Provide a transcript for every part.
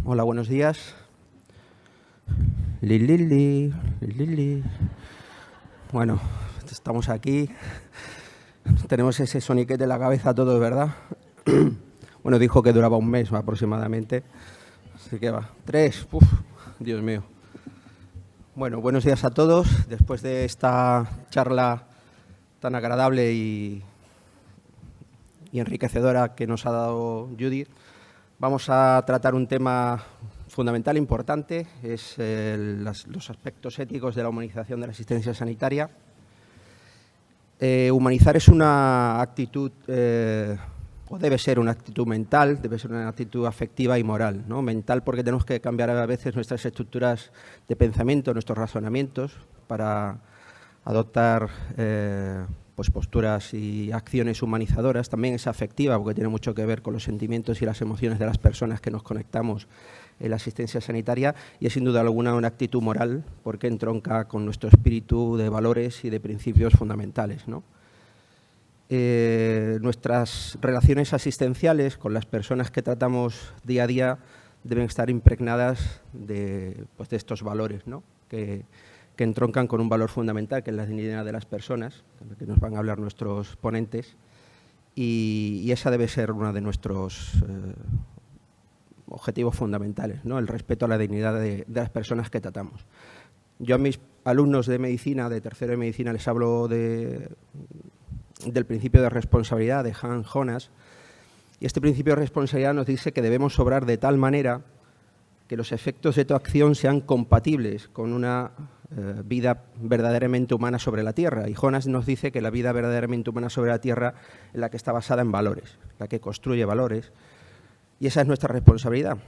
Hola, buenos días. Lili, Lili. Bueno, estamos aquí. Tenemos ese soniquete en la cabeza todos, ¿verdad? Bueno, dijo que duraba un mes aproximadamente. Así que va. 3. Uf, Dios mío. Bueno, buenos días a todos. Después de esta charla tan agradable y enriquecedora que nos ha dado Judith, vamos a tratar un tema fundamental, importante, es los aspectos éticos de la humanización de la asistencia sanitaria. Humanizar es una actitud, o debe ser una actitud mental, debe ser una actitud afectiva y moral, ¿no? Mental porque tenemos que cambiar a veces nuestras estructuras de pensamiento, nuestros razonamientos, para adoptar pues posturas y acciones humanizadoras. También es afectiva porque tiene mucho que ver con los sentimientos y las emociones de las personas que nos conectamos en la asistencia sanitaria, y es sin duda alguna una actitud moral porque entronca con nuestro espíritu de valores y de principios fundamentales, ¿no? Nuestras relaciones asistenciales con las personas que tratamos día a día deben estar impregnadas de estos valores, ¿no? que entroncan con un valor fundamental, que es la dignidad de las personas, que nos van a hablar nuestros ponentes, y esa debe ser uno de nuestros objetivos fundamentales, ¿no? El respeto a la dignidad de las personas que tratamos. Yo a mis alumnos de medicina, de tercero de medicina, les hablo del principio de responsabilidad de Hans Jonas, y este principio de responsabilidad nos dice que debemos obrar de tal manera que los efectos de tu acción sean compatibles con una vida verdaderamente humana sobre la Tierra. Y Jonas nos dice que la vida verdaderamente humana sobre la Tierra es la que está basada en valores, la que construye valores. Y esa es nuestra responsabilidad,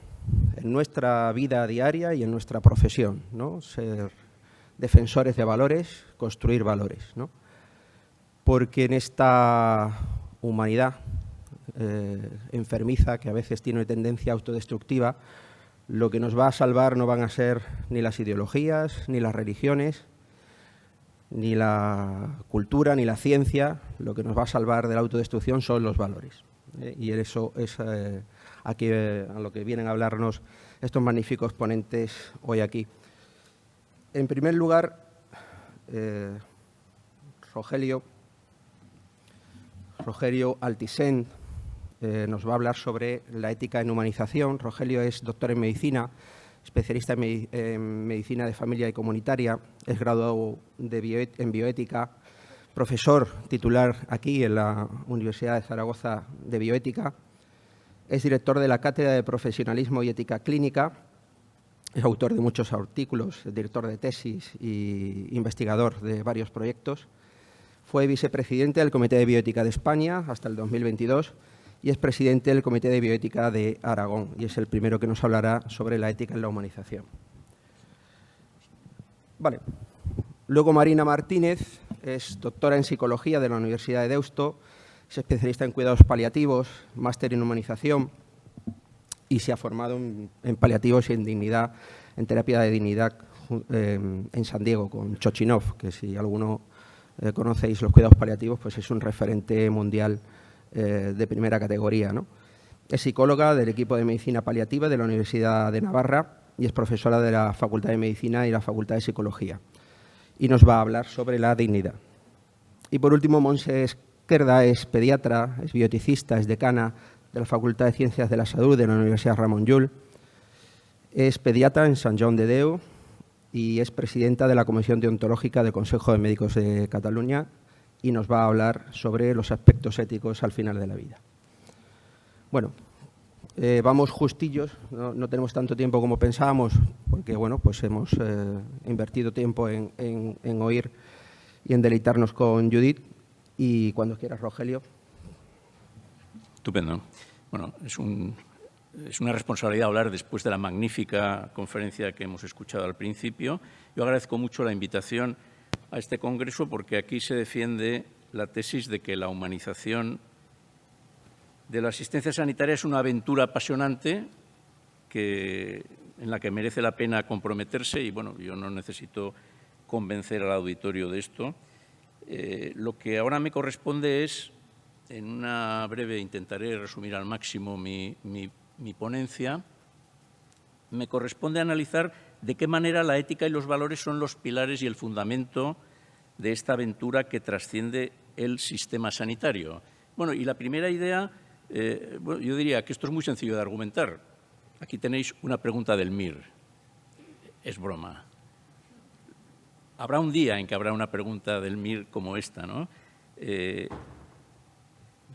en nuestra vida diaria y en nuestra profesión, ¿no? Ser defensores de valores, construir valores, ¿no? Porque en esta humanidad enfermiza, que a veces tiene tendencia autodestructiva, lo que nos va a salvar no van a ser ni las ideologías, ni las religiones, ni la cultura, ni la ciencia. Lo que nos va a salvar de la autodestrucción son los valores. Y eso es aquí a lo que vienen a hablarnos estos magníficos ponentes hoy aquí. En primer lugar, Rogelio Altisent nos va a hablar sobre la ética en humanización. Rogelio es doctor en medicina, especialista en medicina de familia y comunitaria, es graduado en bioética, profesor titular aquí en la Universidad de Zaragoza de bioética, es director de la Cátedra de Profesionalismo y Ética Clínica, es autor de muchos artículos, director de tesis e investigador de varios proyectos. Fue vicepresidente del Comité de Bioética de España hasta el 2022 y es presidente del Comité de Bioética de Aragón, y es el primero que nos hablará sobre la ética en la humanización. Vale. Luego Marina Martínez es doctora en Psicología de la Universidad de Deusto, es especialista en cuidados paliativos, máster en humanización y se ha formado en paliativos y en dignidad, en terapia de dignidad en San Diego con Chochinov, que si alguno conocéis los cuidados paliativos, pues es un referente mundial de primera categoría, ¿no? Es psicóloga del equipo de medicina paliativa de la Universidad de Navarra y es profesora de la Facultad de Medicina y la Facultad de Psicología. Y nos va a hablar sobre la dignidad. Y por último, Montse Esquerda es pediatra, es bioeticista, es decana de la Facultad de Ciencias de la Salud de la Universidad Ramon Llull, es pediatra en Sant Joan de Déu y es presidenta de la Comisión Deontológica del Consejo de Médicos de Cataluña, y nos va a hablar sobre los aspectos éticos al final de la vida. Bueno, vamos justillos, no tenemos tanto tiempo como pensábamos, porque bueno, pues hemos invertido tiempo en oír y en deleitarnos con Judith, y cuando quieras, Rogelio. Estupendo. Bueno, es una responsabilidad hablar después de la magnífica conferencia que hemos escuchado al principio. Yo agradezco mucho la invitación a este congreso porque aquí se defiende la tesis de que la humanización de la asistencia sanitaria es una aventura apasionante en la que merece la pena comprometerse, y bueno, yo no necesito convencer al auditorio de esto. Lo que ahora me corresponde es, en una breve, intentaré resumir al máximo mi ponencia, me corresponde analizar de qué manera la ética y los valores son los pilares y el fundamento de esta aventura que trasciende el sistema sanitario. Bueno, y la primera idea, bueno, yo diría que esto es muy sencillo de argumentar. Aquí tenéis una pregunta del MIR. Es broma. Habrá un día en que habrá una pregunta del MIR como esta, ¿no?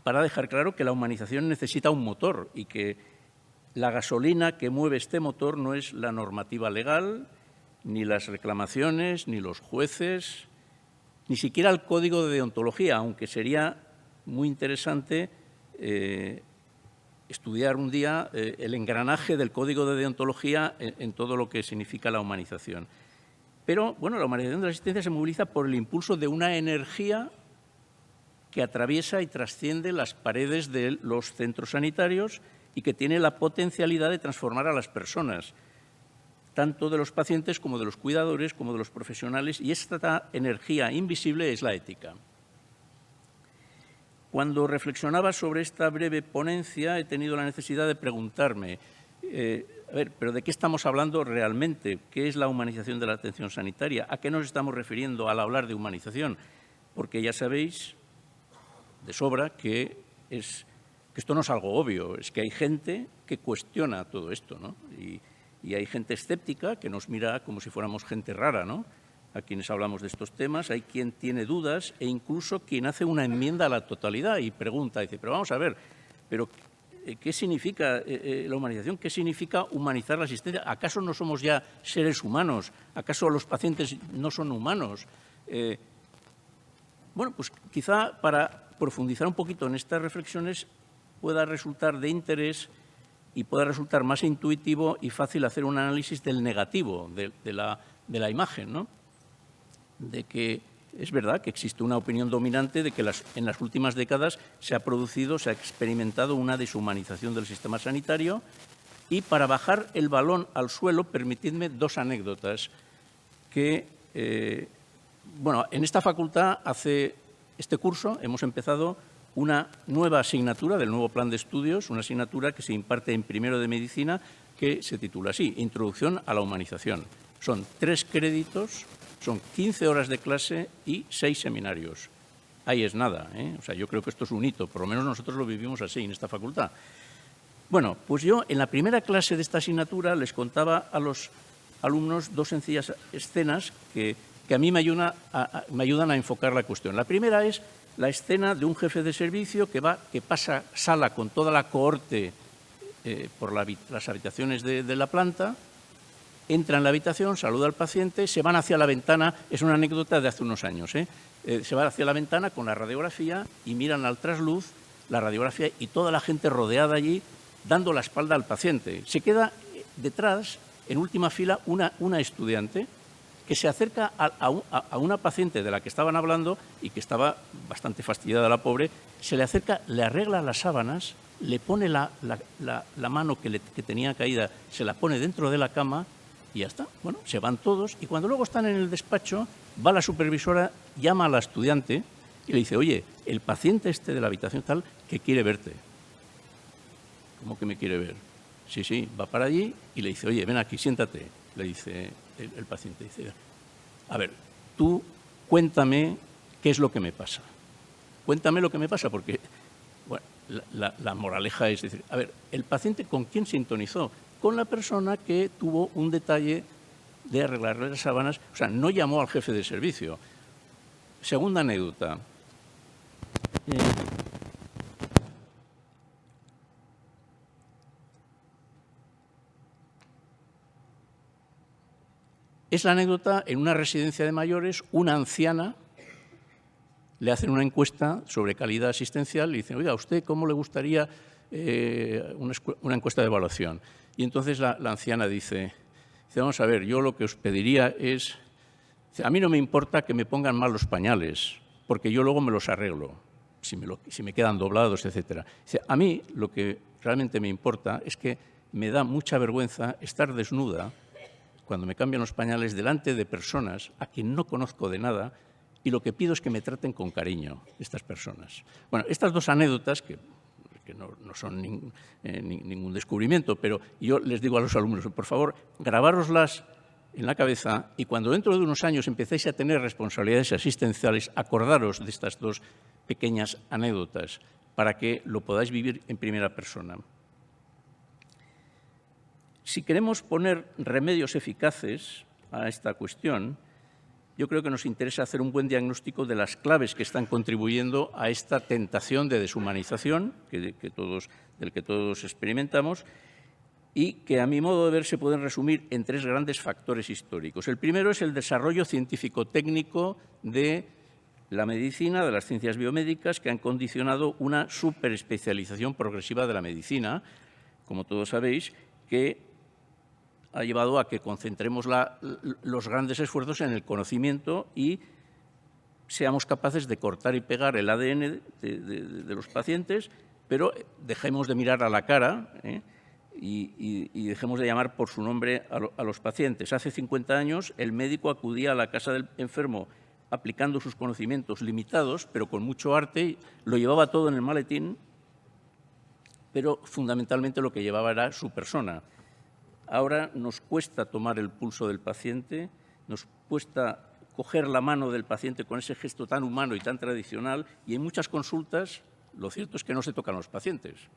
Para dejar claro que la humanización necesita un motor y que la gasolina que mueve este motor no es la normativa legal, ni las reclamaciones, ni los jueces, ni siquiera el código de deontología, aunque sería muy interesante estudiar un día el engranaje del código de deontología en todo lo que significa la humanización. Pero, bueno, la humanización de la asistencia se moviliza por el impulso de una energía que atraviesa y trasciende las paredes de los centros sanitarios y que tiene la potencialidad de transformar a las personas, tanto de los pacientes como de los cuidadores, como de los profesionales, y esta energía invisible es la ética. Cuando reflexionaba sobre esta breve ponencia, he tenido la necesidad de preguntarme, a ver, ¿pero de qué estamos hablando realmente? ¿Qué es la humanización de la atención sanitaria? ¿A qué nos estamos refiriendo al hablar de humanización? Porque ya sabéis de sobra que esto no es algo obvio, es que hay gente que cuestiona todo esto, ¿no? Y hay gente escéptica que nos mira como si fuéramos gente rara, ¿no? A quienes hablamos de estos temas, hay quien tiene dudas e incluso quien hace una enmienda a la totalidad y pregunta, dice, pero vamos a ver, pero ¿qué significa la humanización? ¿Qué significa humanizar la asistencia? ¿Acaso no somos ya seres humanos? ¿Acaso los pacientes no son humanos? Bueno, pues quizá para profundizar un poquito en estas reflexiones pueda resultar de interés y pueda resultar más intuitivo y fácil hacer un análisis del negativo de la imagen, ¿no? De que es verdad que existe una opinión dominante de que en las últimas décadas se ha experimentado una deshumanización del sistema sanitario y para bajar el balón al suelo, permitidme dos anécdotas que, bueno, en esta facultad hace este curso hemos empezado una nueva asignatura del nuevo plan de estudios, una asignatura que se imparte en primero de medicina que se titula así, Introducción a la humanización. Son 3 créditos, son 15 horas de clase y 6 seminarios. Ahí es nada, ¿eh? O sea, yo creo que esto es un hito, por lo menos nosotros lo vivimos así en esta facultad. Bueno, pues yo en la primera clase de esta asignatura les contaba a los alumnos 2 sencillas escenas que a mí me ayudan a enfocar la cuestión. La primera es la escena de un jefe de servicio que pasa sala con toda la cohorte por las habitaciones de la planta, entra en la habitación, saluda al paciente, se van hacia la ventana, es una anécdota de hace unos años, se van hacia la ventana con la radiografía y miran al trasluz la radiografía y toda la gente rodeada allí dando la espalda al paciente. Se queda detrás, en última fila, una estudiante que se acerca a una paciente de la que estaban hablando y que estaba bastante fastidiada la pobre, se le acerca, le arregla las sábanas, le pone la mano que tenía caída, se la pone dentro de la cama y ya está. Bueno, se van todos y cuando luego están en el despacho, va la supervisora, llama a la estudiante y le dice, oye, el paciente este de la habitación tal que quiere verte. ¿Cómo que me quiere ver? Sí, va para allí y le dice, oye, ven aquí, siéntate. Le dice el paciente, dice, a ver, tú cuéntame qué es lo que me pasa. Cuéntame lo que me pasa, porque bueno, la moraleja es decir, a ver, ¿el paciente con quién sintonizó? Con la persona que tuvo un detalle de arreglarle las sábanas, o sea, no llamó al jefe de servicio. Segunda anécdota. Es la anécdota en una residencia de mayores, una anciana le hacen una encuesta sobre calidad asistencial y dicen, oiga, ¿a usted cómo le gustaría una encuesta de evaluación? Y entonces la anciana dice, vamos a ver, yo lo que os pediría es, a mí no me importa que me pongan mal los pañales, porque yo luego me los arreglo, si me quedan doblados, etc. A mí lo que realmente me importa es que me da mucha vergüenza estar desnuda cuando me cambian los pañales delante de personas a quien no conozco de nada y lo que pido es que me traten con cariño estas personas. Bueno, estas 2 anécdotas, que que no son ningún descubrimiento, pero yo les digo a los alumnos, por favor, grabároslas en la cabeza y cuando dentro de unos años empecéis a tener responsabilidades asistenciales, acordaros de estas dos pequeñas anécdotas para que lo podáis vivir en primera persona. Si queremos poner remedios eficaces a esta cuestión, yo creo que nos interesa hacer un buen diagnóstico de las claves que están contribuyendo a esta tentación de deshumanización del que todos experimentamos y que, a mi modo de ver, se pueden resumir en tres grandes factores históricos. El primero es el desarrollo científico-técnico de la medicina, de las ciencias biomédicas, que han condicionado una superespecialización progresiva de la medicina, como todos sabéis, que ha llevado a que concentremos los grandes esfuerzos en el conocimiento y seamos capaces de cortar y pegar el ADN de los pacientes, pero dejemos de mirar a la cara y dejemos de llamar por su nombre a los pacientes. Hace 50 años el médico acudía a la casa del enfermo aplicando sus conocimientos limitados, pero con mucho arte, lo llevaba todo en el maletín, pero fundamentalmente lo que llevaba era su persona. Ahora nos cuesta tomar el pulso del paciente, nos cuesta coger la mano del paciente con ese gesto tan humano y tan tradicional, y en muchas consultas lo cierto es que no se tocan los pacientes.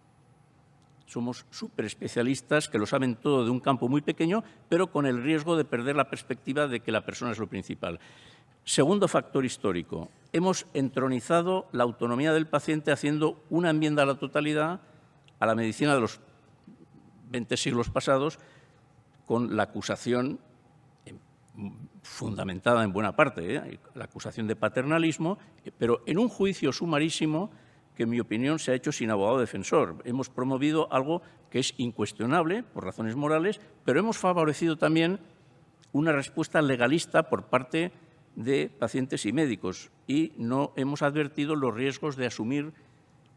Somos superespecialistas que lo saben todo de un campo muy pequeño, pero con el riesgo de perder la perspectiva de que la persona es lo principal. Segundo factor histórico, hemos entronizado la autonomía del paciente haciendo una enmienda a la totalidad a la medicina de los 20 siglos pasados, con la acusación fundamentada en buena parte, la acusación de paternalismo, pero en un juicio sumarísimo que, en mi opinión, se ha hecho sin abogado defensor. Hemos promovido algo que es incuestionable por razones morales, pero hemos favorecido también una respuesta legalista por parte de pacientes y médicos y no hemos advertido los riesgos de asumir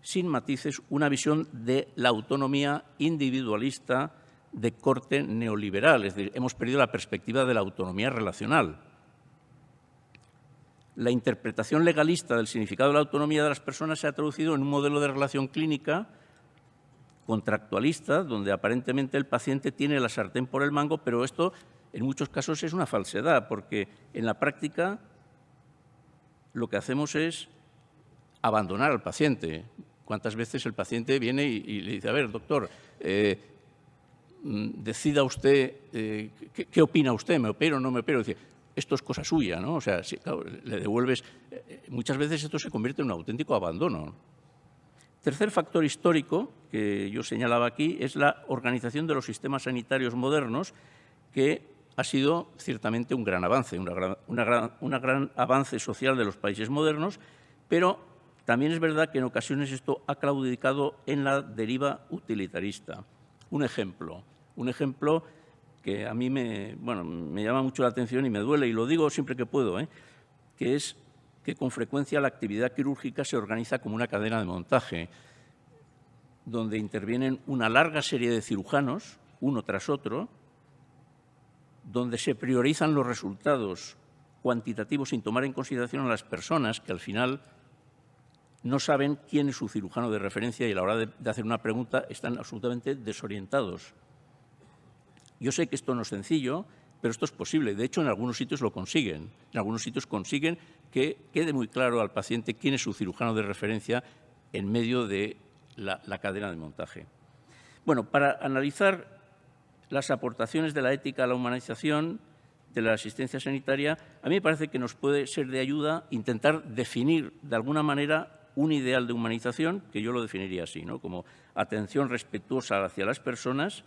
sin matices una visión de la autonomía individualista de corte neoliberal, es decir, hemos perdido la perspectiva de la autonomía relacional. La interpretación legalista del significado de la autonomía de las personas se ha traducido en un modelo de relación clínica contractualista, donde aparentemente el paciente tiene la sartén por el mango, pero esto en muchos casos es una falsedad, porque en la práctica lo que hacemos es abandonar al paciente. ¿Cuántas veces el paciente viene y le dice, a ver, doctor, decida usted, ¿qué opina usted? ¿Me opero o no me opero? Dice, esto es cosa suya, ¿no? O sea, si, claro, le devuelves. Muchas veces esto se convierte en un auténtico abandono. Tercer factor histórico que yo señalaba aquí es la organización de los sistemas sanitarios modernos, que ha sido ciertamente un gran avance, un gran avance social de los países modernos, pero también es verdad que en ocasiones esto ha claudicado en la deriva utilitarista. Un ejemplo que a mí me llama mucho la atención y me duele, y lo digo siempre que puedo, que es que con frecuencia la actividad quirúrgica se organiza como una cadena de montaje, donde intervienen una larga serie de cirujanos, uno tras otro, donde se priorizan los resultados cuantitativos sin tomar en consideración a las personas que al final no saben quién es su cirujano de referencia y a la hora de hacer una pregunta están absolutamente desorientados. Yo sé que esto no es sencillo, pero esto es posible. De hecho, en algunos sitios lo consiguen. En algunos sitios consiguen que quede muy claro al paciente quién es su cirujano de referencia en medio de la cadena de montaje. Bueno, para analizar las aportaciones de la ética a la humanización de la asistencia sanitaria, a mí me parece que nos puede ser de ayuda intentar definir de alguna manera un ideal de humanización, que yo lo definiría así, ¿no? Como atención respetuosa hacia las personas,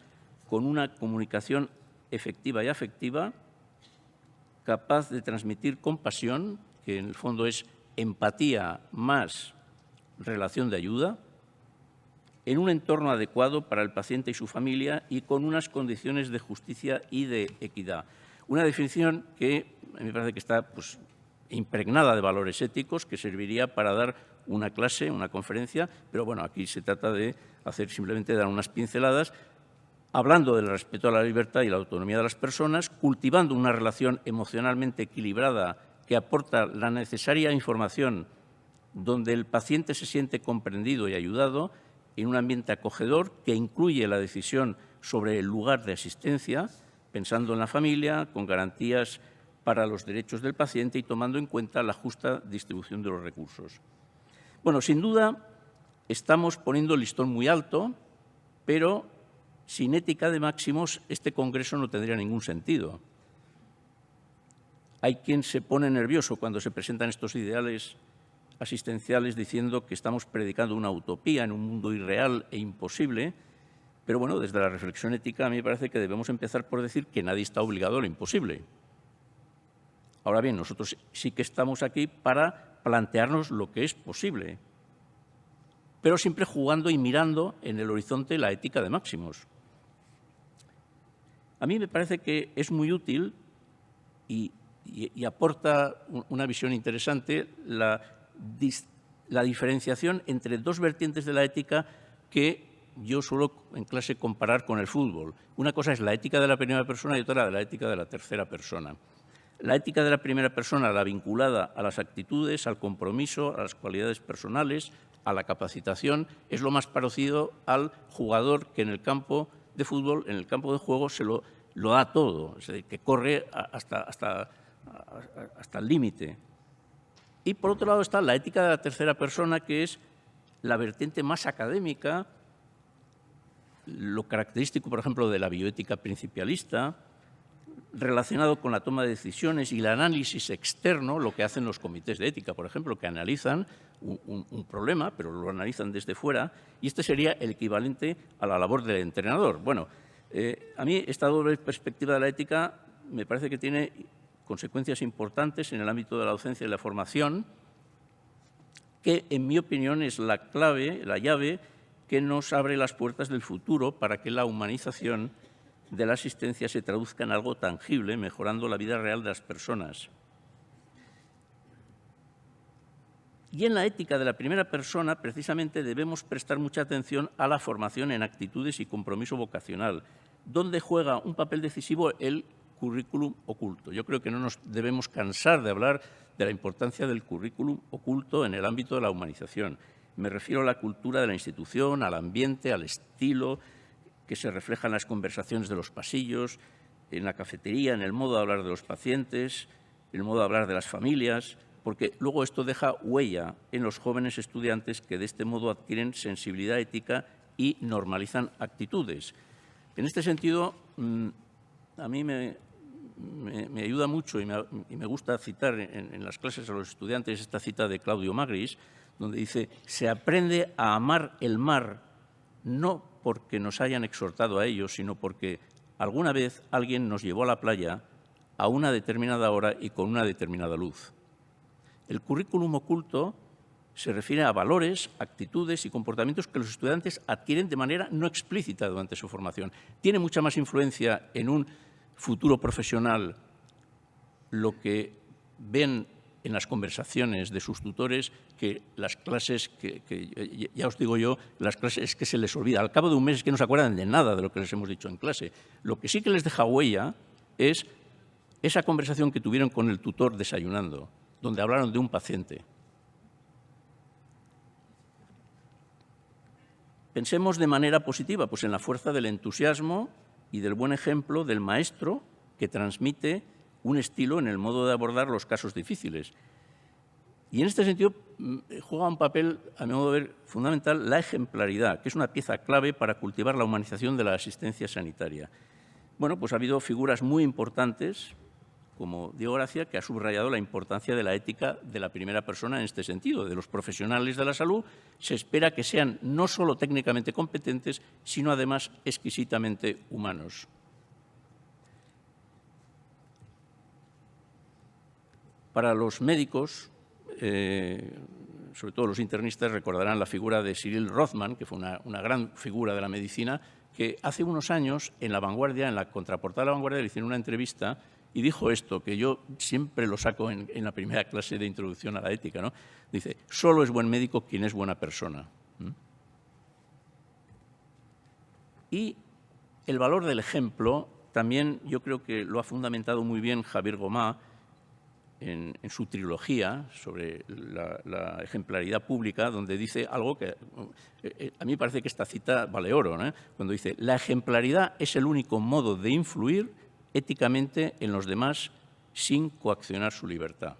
con una comunicación efectiva y afectiva, capaz de transmitir compasión, que en el fondo es empatía más relación de ayuda, en un entorno adecuado para el paciente y su familia y con unas condiciones de justicia y de equidad. Una definición que me parece que está impregnada de valores éticos, que serviría para dar una clase, una conferencia, pero bueno, aquí se trata de simplemente dar unas pinceladas, hablando del respeto a la libertad y la autonomía de las personas, cultivando una relación emocionalmente equilibrada que aporta la necesaria información donde el paciente se siente comprendido y ayudado en un ambiente acogedor que incluye la decisión sobre el lugar de asistencia, pensando en la familia, con garantías para los derechos del paciente y tomando en cuenta la justa distribución de los recursos. Bueno, sin duda, estamos poniendo el listón muy alto, pero sin ética de máximos este congreso no tendría ningún sentido. Hay quien se pone nervioso cuando se presentan estos ideales asistenciales diciendo que estamos predicando una utopía en un mundo irreal e imposible, pero bueno, desde la reflexión ética a mí me parece que debemos empezar por decir que nadie está obligado a lo imposible. Ahora bien, nosotros sí que estamos aquí para plantearnos lo que es posible, pero siempre jugando y mirando en el horizonte la ética de máximos. A mí me parece que es muy útil y aporta una visión interesante la diferenciación entre dos vertientes de la ética que yo suelo en clase comparar con el fútbol. Una cosa es la ética de la primera persona y otra la ética de la tercera persona. La ética de la primera persona, la vinculada a las actitudes, al compromiso, a las cualidades personales, a la capacitación, es lo más parecido al jugador que en el campo de fútbol, en el campo de juego, se lo da todo, es decir, que corre hasta el límite. Y por otro lado está la ética de la tercera persona, que es la vertiente más académica, lo característico, por ejemplo, de la bioética principialista, relacionado con la toma de decisiones y el análisis externo, lo que hacen los comités de ética, por ejemplo, que analizan un problema, pero lo analizan desde fuera, y este sería el equivalente a la labor del entrenador. Bueno, a mí esta doble perspectiva de la ética me parece que tiene consecuencias importantes en el ámbito de la docencia y la formación, que en mi opinión es la clave, la llave que nos abre las puertas del futuro para que la humanización de la asistencia se traduzca en algo tangible, mejorando la vida real de las personas. Y en la ética de la primera persona, precisamente, debemos prestar mucha atención a la formación en actitudes y compromiso vocacional, donde juega un papel decisivo el currículum oculto. Yo creo que no nos debemos cansar de hablar de la importancia del currículum oculto en el ámbito de la humanización. Me refiero a la cultura de la institución, al ambiente, al estilo que se refleja en las conversaciones de los pasillos, en la cafetería, en el modo de hablar de los pacientes, en el modo de hablar de las familias, porque luego esto deja huella en los jóvenes estudiantes que de este modo adquieren sensibilidad ética y normalizan actitudes. En este sentido, a mí me ayuda mucho y me gusta citar en las clases a los estudiantes esta cita de Claudio Magris, donde dice: se aprende a amar el mar no porque nos hayan exhortado a ello, sino porque alguna vez alguien nos llevó a la playa a una determinada hora y con una determinada luz. El currículum oculto se refiere a valores, actitudes y comportamientos que los estudiantes adquieren de manera no explícita durante su formación. Tiene mucha más influencia en un futuro profesional lo que ven en las conversaciones de sus tutores que las clases, que ya os digo yo, las clases es que se les olvida. Al cabo de un mes es que no se acuerdan de nada de lo que les hemos dicho en clase. Lo que sí que les deja huella es esa conversación que tuvieron con el tutor desayunando, donde hablaron de un paciente. Pensemos de manera positiva, pues en la fuerza del entusiasmo y del buen ejemplo del maestro que transmite un estilo en el modo de abordar los casos difíciles. Y en este sentido juega un papel, a mi modo de ver, fundamental la ejemplaridad, que es una pieza clave para cultivar la humanización de la asistencia sanitaria. Bueno, pues ha habido figuras muy importantes, como Diego Gracia, que ha subrayado la importancia de la ética de la primera persona en este sentido. De los profesionales de la salud se espera que sean no solo técnicamente competentes, sino además exquisitamente humanos. Para los médicos, sobre todo los internistas, recordarán la figura de Cyril Rothman, que fue una gran figura de la medicina, que hace unos años en La Vanguardia, en la contraportada de La Vanguardia, le hicieron una entrevista y dijo esto, que yo siempre lo saco en la primera clase de introducción a la ética, ¿no? Dice: solo es buen médico quien es buena persona. Y el valor del ejemplo también yo creo que lo ha fundamentado muy bien Javier Gomá en su trilogía sobre la ejemplaridad pública, donde dice algo que a mí me parece que esta cita vale oro, ¿no? Cuando dice: la ejemplaridad es el único modo de influir éticamente en los demás sin coaccionar su libertad.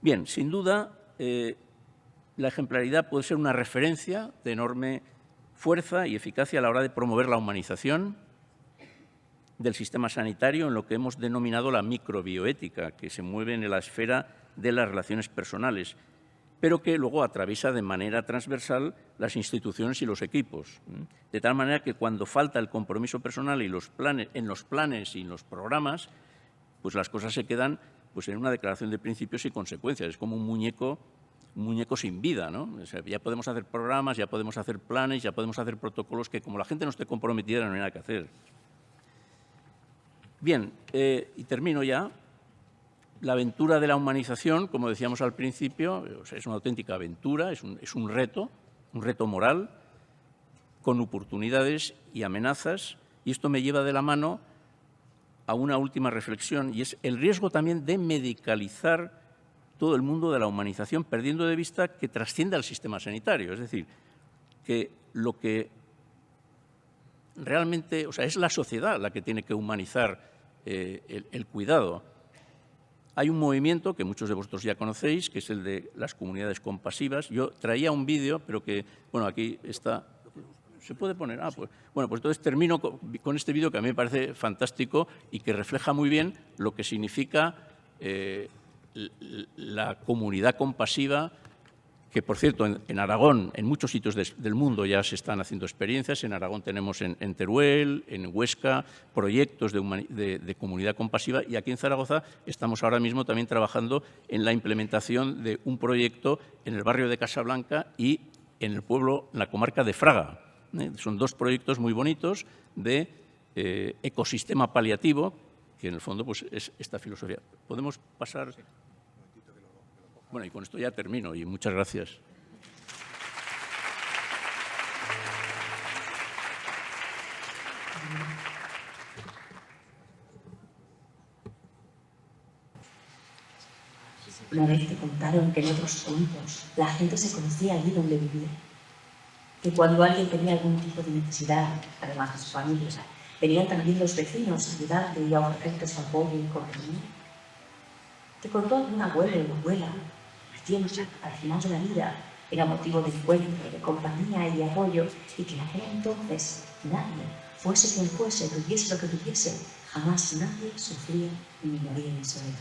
Bien, sin duda, la ejemplaridad puede ser una referencia de enorme fuerza y eficacia a la hora de promover la humanización del sistema sanitario en lo que hemos denominado la microbioética, que se mueve en la esfera de las relaciones personales, pero que luego atraviesa de manera transversal las instituciones y los equipos. De tal manera que cuando falta el compromiso personal y en los planes y en los programas, pues las cosas se quedan pues, en una declaración de principios y consecuencias. Es como un muñeco sin vida, ¿no? O sea, ya podemos hacer programas, ya podemos hacer planes, ya podemos hacer protocolos que, como la gente no esté comprometida, no hay nada que hacer. Bien, y termino ya. La aventura de la humanización, como decíamos al principio, o sea, es una auténtica aventura, es un reto moral, con oportunidades y amenazas, y esto me lleva de la mano a una última reflexión, y es el riesgo también de medicalizar todo el mundo de la humanización, perdiendo de vista que trasciende al sistema sanitario. Es decir, que lo que realmente, o sea, es la sociedad la que tiene que humanizar el cuidado. Hay un movimiento que muchos de vosotros ya conocéis, que es el de las comunidades compasivas. Yo traía un vídeo, pero que, bueno, aquí está. ¿Se puede poner? Ah, pues, bueno, pues entonces termino con este vídeo que a mí me parece fantástico y que refleja muy bien lo que significa la comunidad compasiva, que, por cierto, en Aragón, en muchos sitios del mundo ya se están haciendo experiencias. En Aragón tenemos en Teruel, en Huesca, proyectos de comunidad compasiva, y aquí en Zaragoza estamos ahora mismo también trabajando en la implementación de un proyecto en el barrio de Casablanca y en el pueblo, en la comarca de Fraga. Son dos proyectos muy bonitos de ecosistema paliativo, que en el fondo pues, es esta filosofía. ¿Podemos pasar? Bueno, y con esto ya termino, y muchas gracias. Una vez te contaron que en otros tiempos la gente se conocía allí donde vivía, que cuando alguien tenía algún tipo de necesidad, además de sus familias, venían también los vecinos a ayudarle y a ofrecerte su apoyo y compañía. Te contó algún abuelo o abuela, metiéndose al final de la vida, era motivo de encuentro, de compañía y de apoyo, y que en aquel entonces nadie, fuese quien fuese, tuviese lo que tuviese, jamás nadie sufría ni moría en soledad.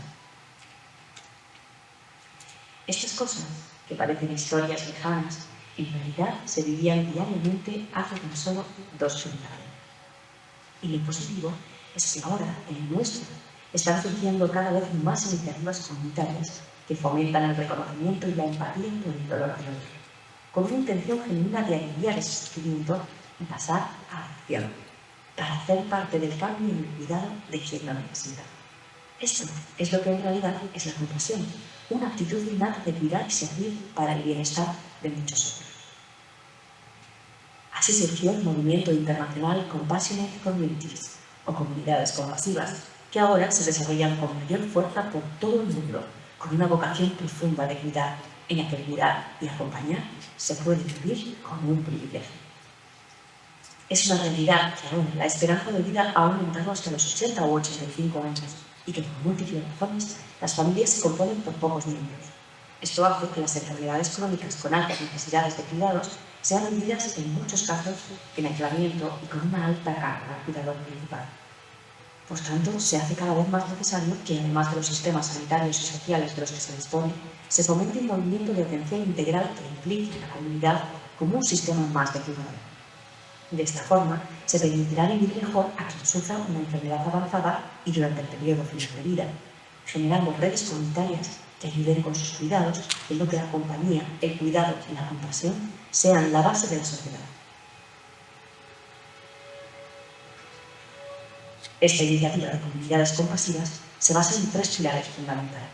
Estas cosas, que parecen historias lejanas, en realidad se vivían diariamente hace tan solo 2 generaciones. Y lo positivo es que ahora, en el nuestro, están surgiendo cada vez más iniciativas comunitarias que fomentan el reconocimiento y la empatía por el dolor del otro, con una intención genuina de aliviar ese sufrimiento y pasar a la acción, para hacer parte del cambio en el cuidado de quien lo necesita. Esto es lo que en realidad es la compasión, una actitud innata de cuidar y servir para el bienestar de muchos otros. Así surgió el movimiento internacional Compassionate Communities, o comunidades compasivas, que ahora se desarrollan con mayor fuerza por todo el mundo, con una vocación profunda de cuidar, en la que cuidar y acompañar se puede vivir como un privilegio. Es una realidad que ahora la esperanza de vida ha aumentado hasta los 80 u 85 años y que por múltiples razones las familias se componen por pocos miembros. Esto hace que las enfermedades crónicas con altas necesidades de cuidados sean vividas en muchos casos en aislamiento y con una alta carga al cuidador principal. Por tanto, se hace cada vez más necesario que, además de los sistemas sanitarios y sociales de los que se dispone, se fomente un movimiento de atención integral que implique a la comunidad como un sistema más de cuidado. De esta forma, se permitirá vivir mejor a quien sufra una enfermedad avanzada y durante el periodo final de vida, generando redes comunitarias que ayuden con sus cuidados, en lo que la compañía, el cuidado y la compasión sean la base de la sociedad. Esta iniciativa de comunidades compasivas se basa en 3 pilares fundamentales.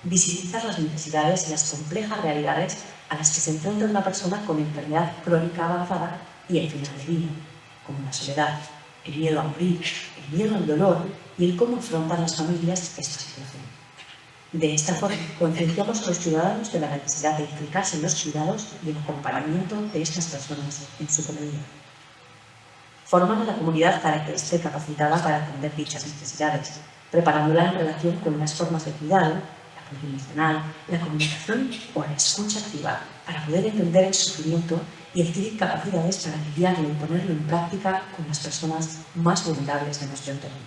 Visibilizar las necesidades y las complejas realidades a las que se enfrenta una persona con enfermedad crónica avanzada y el final de vida, como la soledad, el miedo a morir, el miedo al dolor y el cómo afrontan las familias esta situación. De esta forma, concienciamos a los ciudadanos de la necesidad de implicarse en los cuidados y el acompañamiento de estas personas en su comunidad. Forman a la comunidad para que esté capacitada para atender dichas necesidades, preparándola en relación con las formas de cuidado, la apoyo emocional, la comunicación o la escucha activa, para poder entender el sufrimiento y adquirir capacidades para lidiarlo y ponerlo en práctica con las personas más vulnerables de nuestro entorno.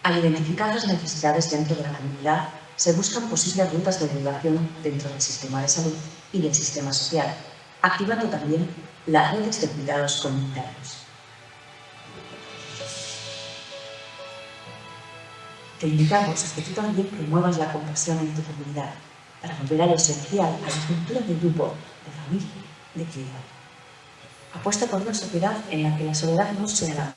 Al identificar las necesidades dentro de la comunidad, se buscan posibles rutas de derivación dentro del sistema de salud y del sistema social, activando también las redes de cuidados comunitarios. Te invitamos a que tú también promuevas la compasión en tu comunidad, para volver a lo esencial, a la cultura de grupo, de familia, de cuidado. Apuesta por una sociedad en la que la soledad no sea la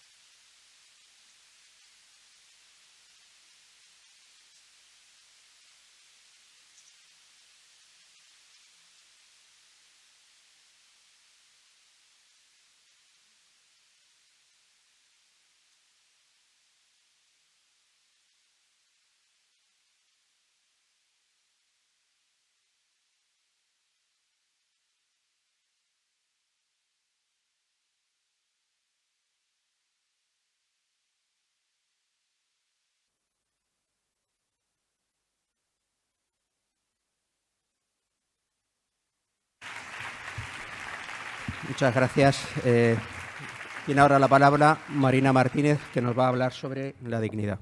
Muchas gracias. Tiene ahora la palabra Marina Martínez, que nos va a hablar sobre la dignidad.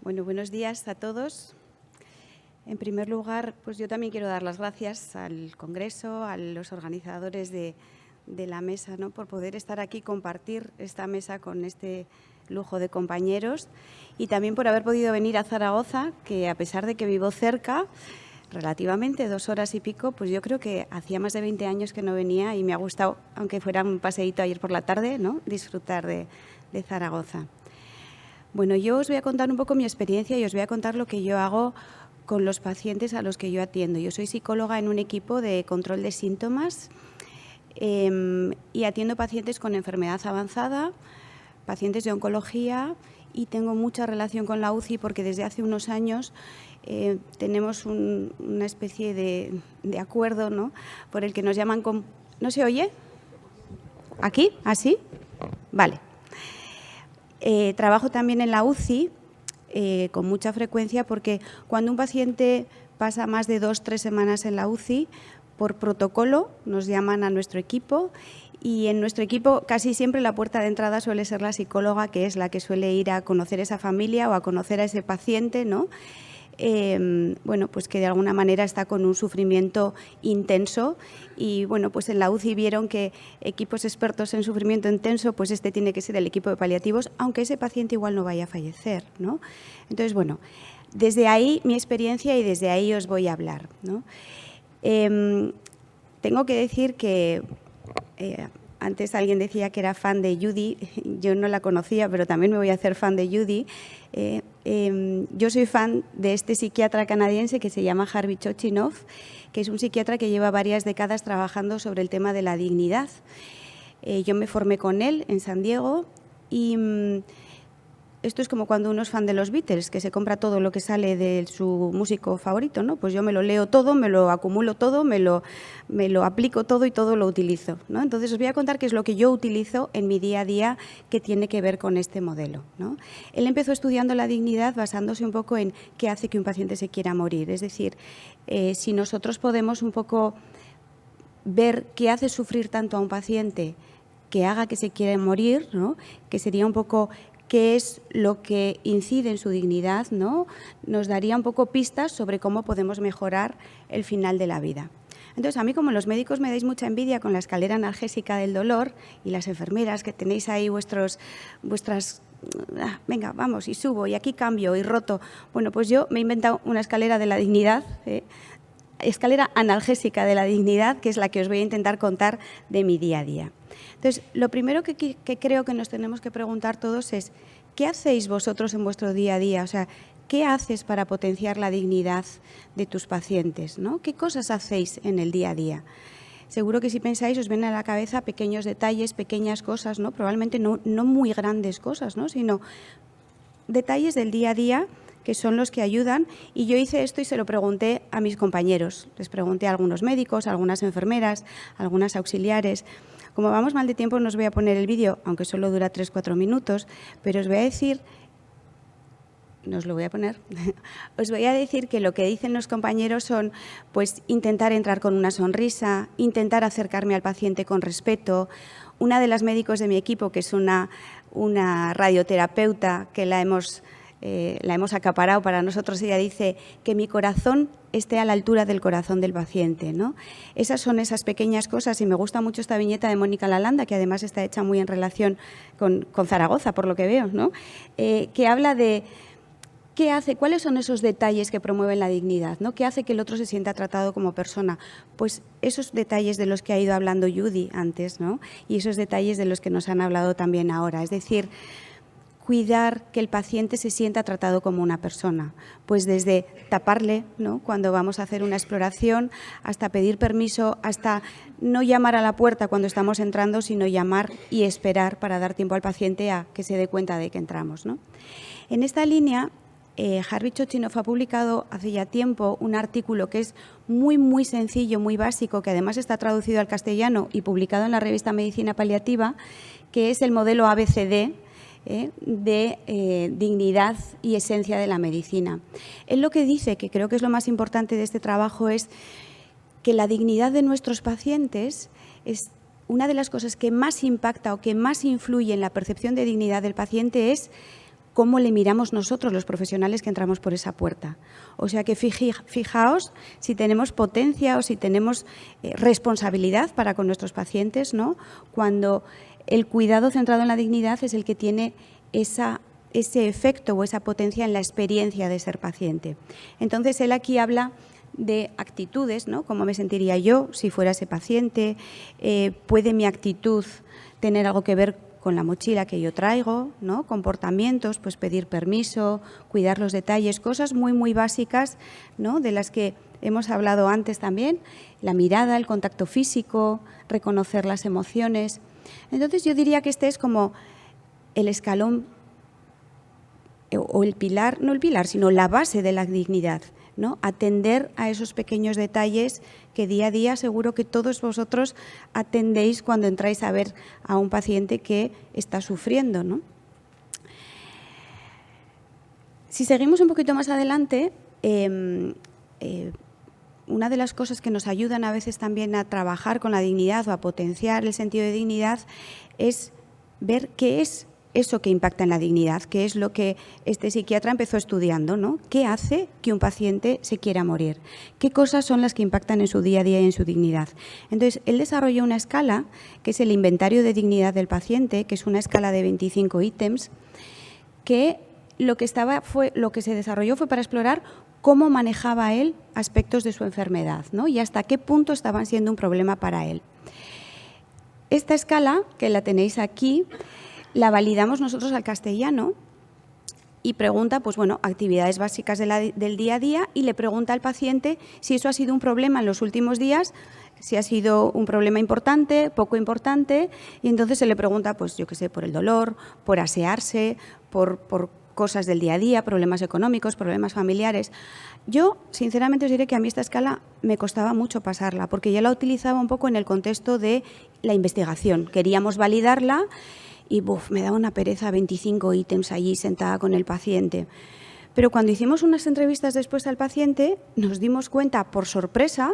Bueno, buenos días a todos. En primer lugar, pues yo también quiero dar las gracias al Congreso, a los organizadores de la mesa, ¿no?, por poder estar aquí, compartir esta mesa con este lujo de compañeros, y también por haber podido venir a Zaragoza, que a pesar de que vivo cerca, relativamente 2 horas y pico, pues yo creo que hacía más de 20 años que no venía y me ha gustado, aunque fuera un paseíto ayer por la tarde, ¿no?, disfrutar de Zaragoza. Bueno, yo os voy a contar un poco mi experiencia y os voy a contar lo que yo hago con los pacientes a los que yo atiendo. Yo soy psicóloga en un equipo de control de síntomas y atiendo pacientes con enfermedad avanzada, pacientes de oncología, y tengo mucha relación con la UCI porque desde hace unos años tenemos una especie de acuerdo, ¿no?, por el que nos llaman... ¿No se oye? ¿Aquí? ¿Así? Vale. Trabajo también en la UCI con mucha frecuencia porque cuando un paciente pasa más de 2-3 semanas en la UCI, por protocolo nos llaman a nuestro equipo, y en nuestro equipo casi siempre la puerta de entrada suele ser la psicóloga, que es la que suele ir a conocer a esa familia o a conocer a ese paciente, ¿no? Bueno, pues que de alguna manera está con un sufrimiento intenso, y bueno, pues en la UCI vieron que equipos expertos en sufrimiento intenso, pues este tiene que ser el equipo de paliativos, aunque ese paciente igual no vaya a fallecer, ¿no? Entonces, bueno, desde ahí mi experiencia y desde ahí os voy a hablar, ¿no? Tengo que decir que antes alguien decía que era fan de Judy, yo no la conocía, pero también me voy a hacer fan de Judy. Yo soy fan de este psiquiatra canadiense que se llama Harvey Chochinov, que es un psiquiatra que lleva varias décadas trabajando sobre el tema de la dignidad. Yo me formé con él en San Diego y esto es como cuando uno es fan de los Beatles, que se compra todo lo que sale de su músico favorito, ¿no? Pues yo me lo leo todo, me lo acumulo todo, me lo aplico todo y todo lo utilizo, ¿no? Entonces os voy a contar qué es lo que yo utilizo en mi día a día que tiene que ver con este modelo, ¿no? Él empezó estudiando la dignidad basándose un poco en qué hace que un paciente se quiera morir. Es decir, si nosotros podemos un poco ver qué hace sufrir tanto a un paciente que haga que se quiera morir, ¿no?, que sería un poco qué es lo que incide en su dignidad, ¿no?, nos daría un poco pistas sobre cómo podemos mejorar el final de la vida. Entonces, a mí, como los médicos me dais mucha envidia con la escalera analgésica del dolor, y las enfermeras que tenéis ahí vuestras, venga, vamos, y subo, y aquí cambio, y roto. Bueno, pues yo me he inventado una escalera de la dignidad, escalera analgésica de la dignidad, que es la que os voy a intentar contar de mi día a día. Entonces, lo primero que creo que nos tenemos que preguntar todos es, ¿qué hacéis vosotros en vuestro día a día? O sea, ¿qué haces para potenciar la dignidad de tus pacientes, ¿no? ¿Qué cosas hacéis en el día a día? seguro que si pensáis os vienen a la cabeza pequeños detalles, pequeñas cosas, ¿no? Probablemente no muy grandes cosas, ¿no? Sino detalles del día a día que son los que ayudan. Y yo hice esto y se lo pregunté a mis compañeros. Les pregunté a algunos médicos, a algunas enfermeras, a algunas auxiliares. Como vamos mal de tiempo, no os voy a poner el vídeo, aunque solo dura 3-4 minutos, pero os voy a decir, no os lo voy a poner, os voy a decir que lo que dicen los compañeros son pues intentar entrar con una sonrisa, intentar acercarme al paciente con respeto. Una de las médicos de mi equipo, que es una radioterapeuta que la hemos acaparado para nosotros, ella dice que mi corazón esté a la altura del corazón del paciente, ¿no? Esas son esas pequeñas cosas, y me gusta mucho esta viñeta de Mónica Lalanda, que además está hecha muy en relación con Zaragoza, por lo que veo, ¿no? Que habla de qué hace, cuáles son esos detalles que promueven la dignidad, ¿no? ¿Qué hace que el otro se sienta tratado como persona? Pues esos detalles de los que ha ido hablando Judy antes, ¿no? Y esos detalles de los que nos han hablado también ahora, es decir, cuidar que el paciente se sienta tratado como una persona, pues desde taparle, ¿no?, cuando vamos a hacer una exploración, hasta pedir permiso, hasta no llamar a la puerta cuando estamos entrando, sino llamar y esperar para dar tiempo al paciente a que se dé cuenta de que entramos, ¿no? En esta línea, Harvey Chochinov ha publicado hace ya tiempo un artículo que es muy sencillo, muy básico, que además está traducido al castellano y publicado en la revista Medicina Paliativa, que es el modelo ABCD, de dignidad y esencia de la medicina. Él lo que dice, que creo que es lo más importante de este trabajo, es que la dignidad de nuestros pacientes es una de las cosas que más impacta o que más influye en la percepción de dignidad del paciente, es cómo le miramos nosotros, los profesionales que entramos por esa puerta. O sea que fijaos si tenemos potencia o si tenemos responsabilidad para con nuestros pacientes, ¿no?, cuando el cuidado centrado en la dignidad es el que tiene ese efecto o esa potencia en la experiencia de ser paciente. Entonces, él aquí habla de actitudes, ¿no?, cómo me sentiría yo si fuera ese paciente, puede mi actitud tener algo que ver con la mochila que yo traigo, ¿no?, comportamientos, pues pedir permiso, cuidar los detalles, cosas muy básicas, ¿no?, de las que hemos hablado antes también, la mirada, el contacto físico, reconocer las emociones. Entonces, yo diría que este es como el escalón o el pilar, no el pilar, sino la base de la dignidad, ¿no? Atender a esos pequeños detalles que día a día seguro que todos vosotros atendéis cuando entráis a ver a un paciente que está sufriendo, ¿no? Si seguimos un poquito más adelante, una de las cosas que nos ayudan a veces también a trabajar con la dignidad o a potenciar el sentido de dignidad es ver qué es eso que impacta en la dignidad, qué es lo que este psiquiatra empezó estudiando, ¿no? ¿Qué hace que un paciente se quiera morir? ¿Qué cosas son las que impactan en su día a día y en su dignidad? Entonces, él desarrolló una escala, que es el inventario de dignidad del paciente, que es una escala de 25 ítems, que lo que se desarrolló fue para explorar cómo manejaba él aspectos de su enfermedad, ¿no?, y hasta qué punto estaban siendo un problema para él. Esta escala, que la tenéis aquí, la validamos nosotros al castellano y pregunta, pues bueno, actividades básicas del día a día, y le pregunta al paciente si eso ha sido un problema en los últimos días, si ha sido un problema importante, poco importante, y entonces se le pregunta, pues yo qué sé, por el dolor, por asearse, por cosas del día a día, problemas económicos, problemas familiares. Yo, sinceramente, os diré que a mí esta escala me costaba mucho pasarla, porque ya la utilizaba un poco en el contexto de la investigación. Queríamos validarla y me daba una pereza 25 ítems allí sentada con el paciente. Pero cuando hicimos unas entrevistas después al paciente, nos dimos cuenta, por sorpresa,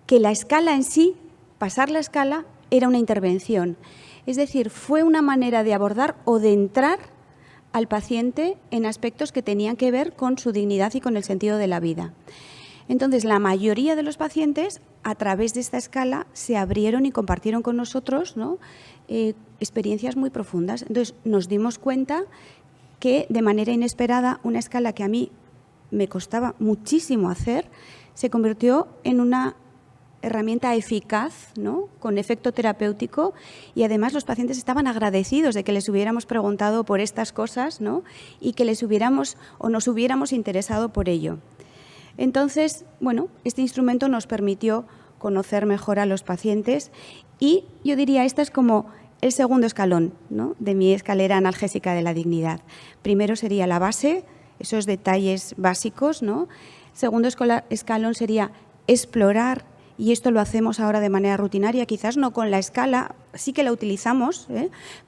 que la escala en sí, pasar la escala, era una intervención. Es decir, fue una manera de abordar o de entrar al paciente en aspectos que tenían que ver con su dignidad y con el sentido de la vida. Entonces, la mayoría de los pacientes, a través de esta escala, se abrieron y compartieron con nosotros, ¿no?, experiencias muy profundas. Entonces, nos dimos cuenta que, de manera inesperada, una escala que a mí me costaba muchísimo hacer, se convirtió en una herramienta eficaz, ¿no?, con efecto terapéutico, y además los pacientes estaban agradecidos de que les hubiéramos preguntado por estas cosas, ¿no?, y que nos hubiéramos interesado por ello. Entonces, bueno, este instrumento nos permitió conocer mejor a los pacientes y yo diría, esta es como el segundo escalón, ¿no?, de mi escalera analgésica de la dignidad. Primero sería la base, esos detalles básicos, ¿no? Segundo escalón sería explorar, y esto lo hacemos ahora de manera rutinaria, quizás no con la escala, sí que la utilizamos,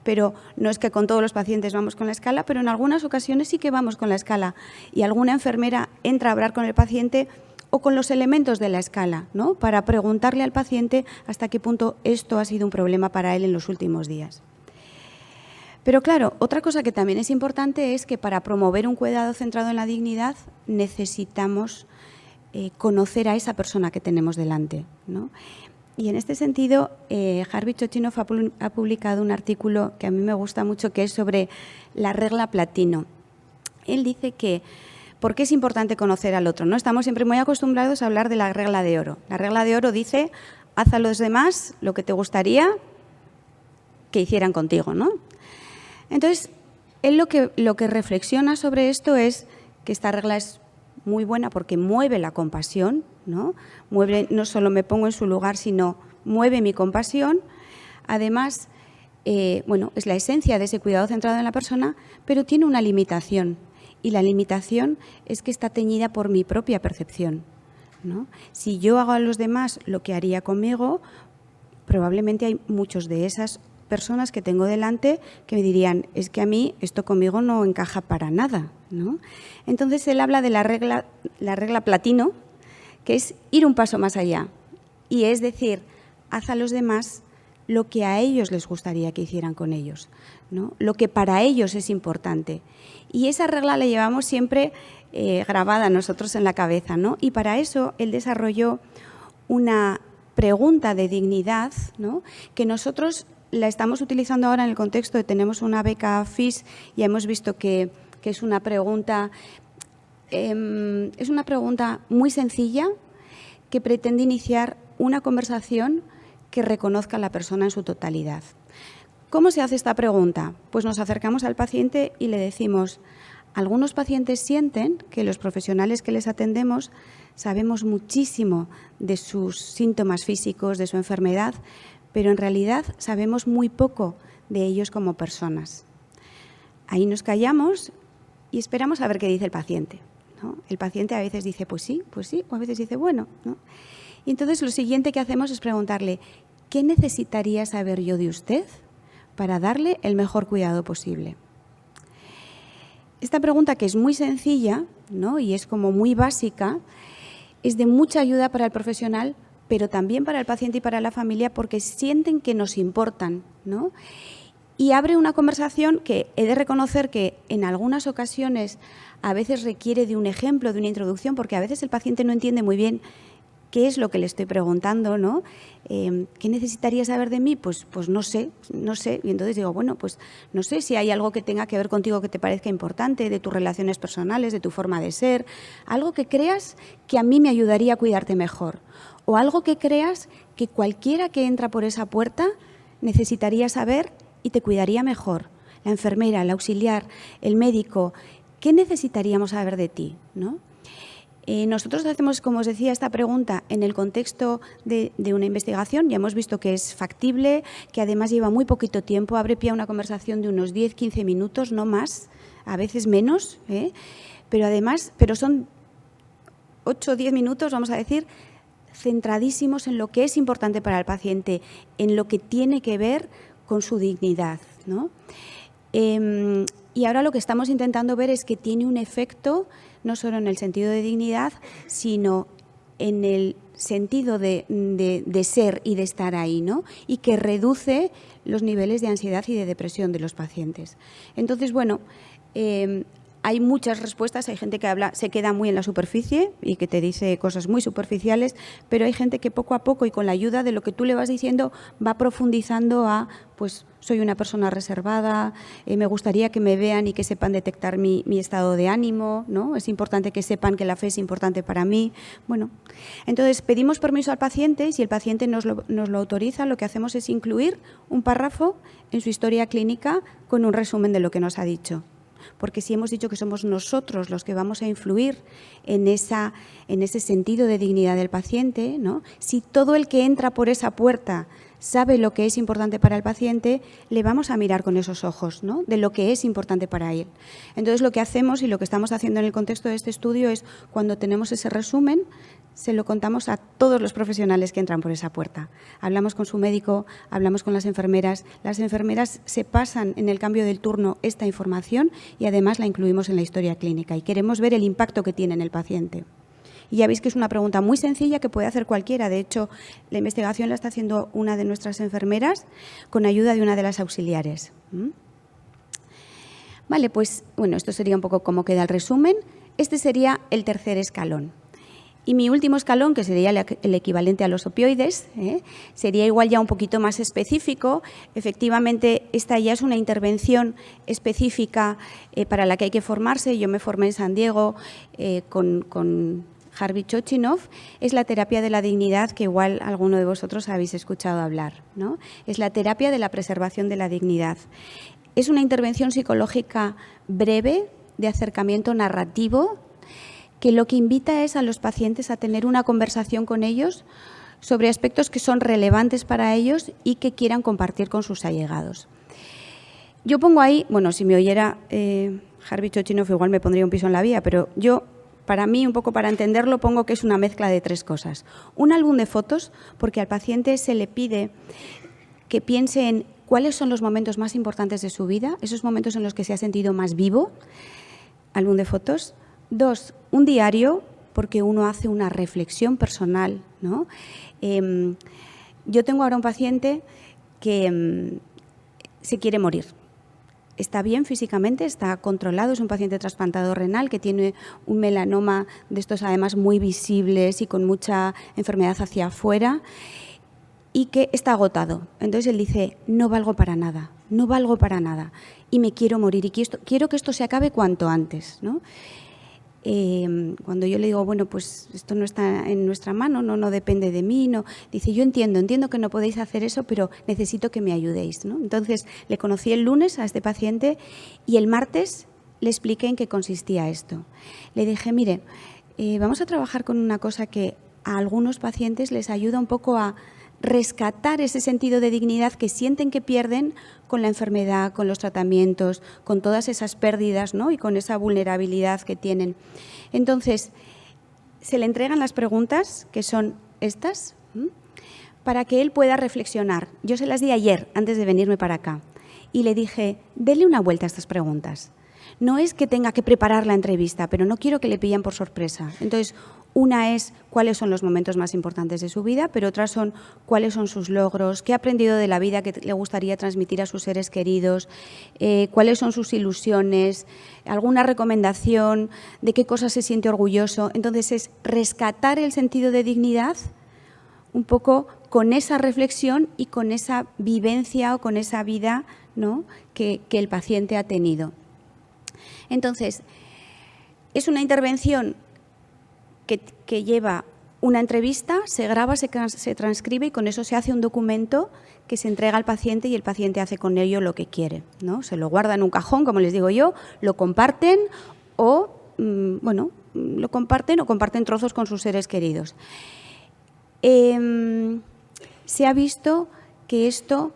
pero no es que con todos los pacientes vamos con la escala, pero en algunas ocasiones sí que vamos con la escala y alguna enfermera entra a hablar con el paciente o con los elementos de la escala, ¿no?, para preguntarle al paciente hasta qué punto esto ha sido un problema para él en los últimos días. Pero claro, otra cosa que también es importante es que para promover un cuidado centrado en la dignidad necesitamos conocer a esa persona que tenemos delante, ¿no? Y en este sentido, Harvey Chochinov ha publicado un artículo que a mí me gusta mucho, que es sobre la regla platino. Él dice que ¿por qué es importante conocer al otro? ¿No? Estamos siempre muy acostumbrados a hablar de la regla de oro. La regla de oro dice, haz a los demás lo que te gustaría que hicieran contigo, ¿no? Entonces, él lo que reflexiona sobre esto es que esta regla es muy buena porque mueve la compasión, ¿no? Mueve, no solo me pongo en su lugar, sino mueve mi compasión. Además, bueno, es la esencia de ese cuidado centrado en la persona, pero tiene una limitación. Y la limitación es que está teñida por mi propia percepción, ¿no? Si yo hago a los demás lo que haría conmigo, probablemente hay muchos de esas personas que tengo delante que me dirían, es que a mí esto conmigo no encaja para nada, ¿no? Entonces él habla de la regla platino, que es ir un paso más allá, y es decir, haz a los demás lo que a ellos les gustaría que hicieran con ellos, ¿no?, lo que para ellos es importante. Y esa regla la llevamos siempre grabada nosotros en la cabeza, ¿no? Y para eso él desarrolló una pregunta de dignidad, ¿no?, que nosotros la estamos utilizando ahora en el contexto de tenemos una beca FIS y hemos visto que es una pregunta muy sencilla que pretende iniciar una conversación que reconozca a la persona en su totalidad. ¿Cómo se hace esta pregunta? Pues nos acercamos al paciente y le decimos, algunos pacientes sienten que los profesionales que les atendemos sabemos muchísimo de sus síntomas físicos, de su enfermedad, pero en realidad sabemos muy poco de ellos como personas. Ahí nos callamos y esperamos a ver qué dice el paciente, ¿no? El paciente a veces dice, pues sí, o a veces dice, bueno, ¿no? Y entonces lo siguiente que hacemos es preguntarle, ¿qué necesitaría saber yo de usted para darle el mejor cuidado posible? Esta pregunta, que es muy sencilla, ¿no?, y es como muy básica, es de mucha ayuda para el profesional, pero también para el paciente y para la familia, porque sienten que nos importan, ¿no? Y abre una conversación que he de reconocer que en algunas ocasiones a veces requiere de un ejemplo, de una introducción, porque a veces el paciente no entiende muy bien qué es lo que le estoy preguntando, ¿no? ¿Qué necesitaría saber de mí? Pues no sé. Y entonces digo, bueno, pues no sé si hay algo que tenga que ver contigo que te parezca importante, de tus relaciones personales, de tu forma de ser, algo que creas que a mí me ayudaría a cuidarte mejor, o algo que creas que cualquiera que entra por esa puerta necesitaría saber y te cuidaría mejor. La enfermera, el auxiliar, el médico, ¿qué necesitaríamos saber de ti, ¿no? Nosotros hacemos, como os decía, esta pregunta en el contexto de una investigación. Ya hemos visto que es factible, que además lleva muy poquito tiempo, abre pie a una conversación de unos 10-15 minutos, no más, a veces menos, pero son 8 o 10 minutos, vamos a decir, centradísimos en lo que es importante para el paciente, en lo que tiene que ver con su dignidad, ¿no? Y ahora lo que estamos intentando ver es que tiene un efecto no solo en el sentido de dignidad, sino en el sentido de ser y de estar ahí, ¿no? Y que reduce los niveles de ansiedad y de depresión de los pacientes. Entonces, bueno, hay muchas respuestas, hay gente que se queda muy en la superficie y que te dice cosas muy superficiales, pero hay gente que poco a poco y con la ayuda de lo que tú le vas diciendo va profundizando a, pues, soy una persona reservada, me gustaría que me vean y que sepan detectar mi estado de ánimo, ¿no? Es importante que sepan que la fe es importante para mí. Bueno, entonces pedimos permiso al paciente y si el paciente nos lo autoriza, lo que hacemos es incluir un párrafo en su historia clínica con un resumen de lo que nos ha dicho. porque si hemos dicho que somos nosotros los que vamos a influir en ese sentido de dignidad del paciente, ¿no? Si todo el que entra por esa puerta sabe lo que es importante para el paciente, le vamos a mirar con esos ojos, ¿no? De lo que es importante para él. Entonces, lo que hacemos y lo que estamos haciendo en el contexto de este estudio es, cuando tenemos ese resumen, se lo contamos a todos los profesionales que entran por esa puerta. Hablamos con su médico, hablamos con las enfermeras se pasan en el cambio del turno esta información y además la incluimos en la historia clínica y queremos ver el impacto que tiene en el paciente. Y ya veis que es una pregunta muy sencilla que puede hacer cualquiera. De hecho, la investigación la está haciendo una de nuestras enfermeras con ayuda de una de las auxiliares. Vale, pues bueno, esto sería un poco cómo queda el resumen. Este sería el tercer escalón. Y mi último escalón, que sería el equivalente a los opioides, sería igual ya un poquito más específico. Efectivamente, esta ya es una intervención específica para la que hay que formarse. Yo me formé en San Diego con Harvey Chochinov. Es la terapia de la dignidad, que igual alguno de vosotros habéis escuchado hablar, ¿no? Es la terapia de la preservación de la dignidad. Es una intervención psicológica breve, de acercamiento narrativo, que lo que invita es a los pacientes a tener una conversación con ellos sobre aspectos que son relevantes para ellos y que quieran compartir con sus allegados. Yo pongo ahí, bueno, si me oyera Harvey Chochinov igual me pondría un piso en la vía, pero yo, para mí, un poco para entenderlo, pongo que es una mezcla de tres cosas. Un álbum de fotos, porque al paciente se le pide que piense en cuáles son los momentos más importantes de su vida, esos momentos en los que se ha sentido más vivo. Álbum de fotos. 2, un diario, porque uno hace una reflexión personal, ¿no? Yo tengo ahora un paciente que se quiere morir. Está bien físicamente, está controlado, es un paciente trasplantado renal que tiene un melanoma de estos además muy visibles y con mucha enfermedad hacia afuera y que está agotado. Entonces él dice, no valgo para nada y me quiero morir y quiero que esto se acabe cuanto antes, ¿no? Cuando yo le digo, bueno, pues esto no está en nuestra mano, no depende de mí, no, dice, yo entiendo que no podéis hacer eso, pero necesito que me ayudéis, ¿no? Entonces, le conocí el lunes a este paciente y el martes le expliqué en qué consistía esto. Le dije, mire, vamos a trabajar con una cosa que a algunos pacientes les ayuda un poco a rescatar ese sentido de dignidad que sienten que pierden con la enfermedad, con los tratamientos, con todas esas pérdidas, ¿no? Y con esa vulnerabilidad que tienen. Entonces, se le entregan las preguntas, que son estas, para que él pueda reflexionar. Yo se las di ayer, antes de venirme para acá, y le dije, dele una vuelta a estas preguntas. No es que tenga que preparar la entrevista, pero no quiero que le pillen por sorpresa. Entonces, una es cuáles son los momentos más importantes de su vida, pero otras son cuáles son sus logros, qué ha aprendido de la vida que le gustaría transmitir a sus seres queridos, cuáles son sus ilusiones, alguna recomendación, de qué cosas se siente orgulloso. Entonces, es rescatar el sentido de dignidad un poco con esa reflexión y con esa vivencia o con esa vida, ¿no?, que el paciente ha tenido. Entonces, es una intervención que lleva una entrevista, se graba, se transcribe y con eso se hace un documento que se entrega al paciente y el paciente hace con ello lo que quiere, ¿no? Se lo guarda en un cajón, como les digo yo, lo comparten o, lo comparten trozos con sus seres queridos. Se ha visto que esto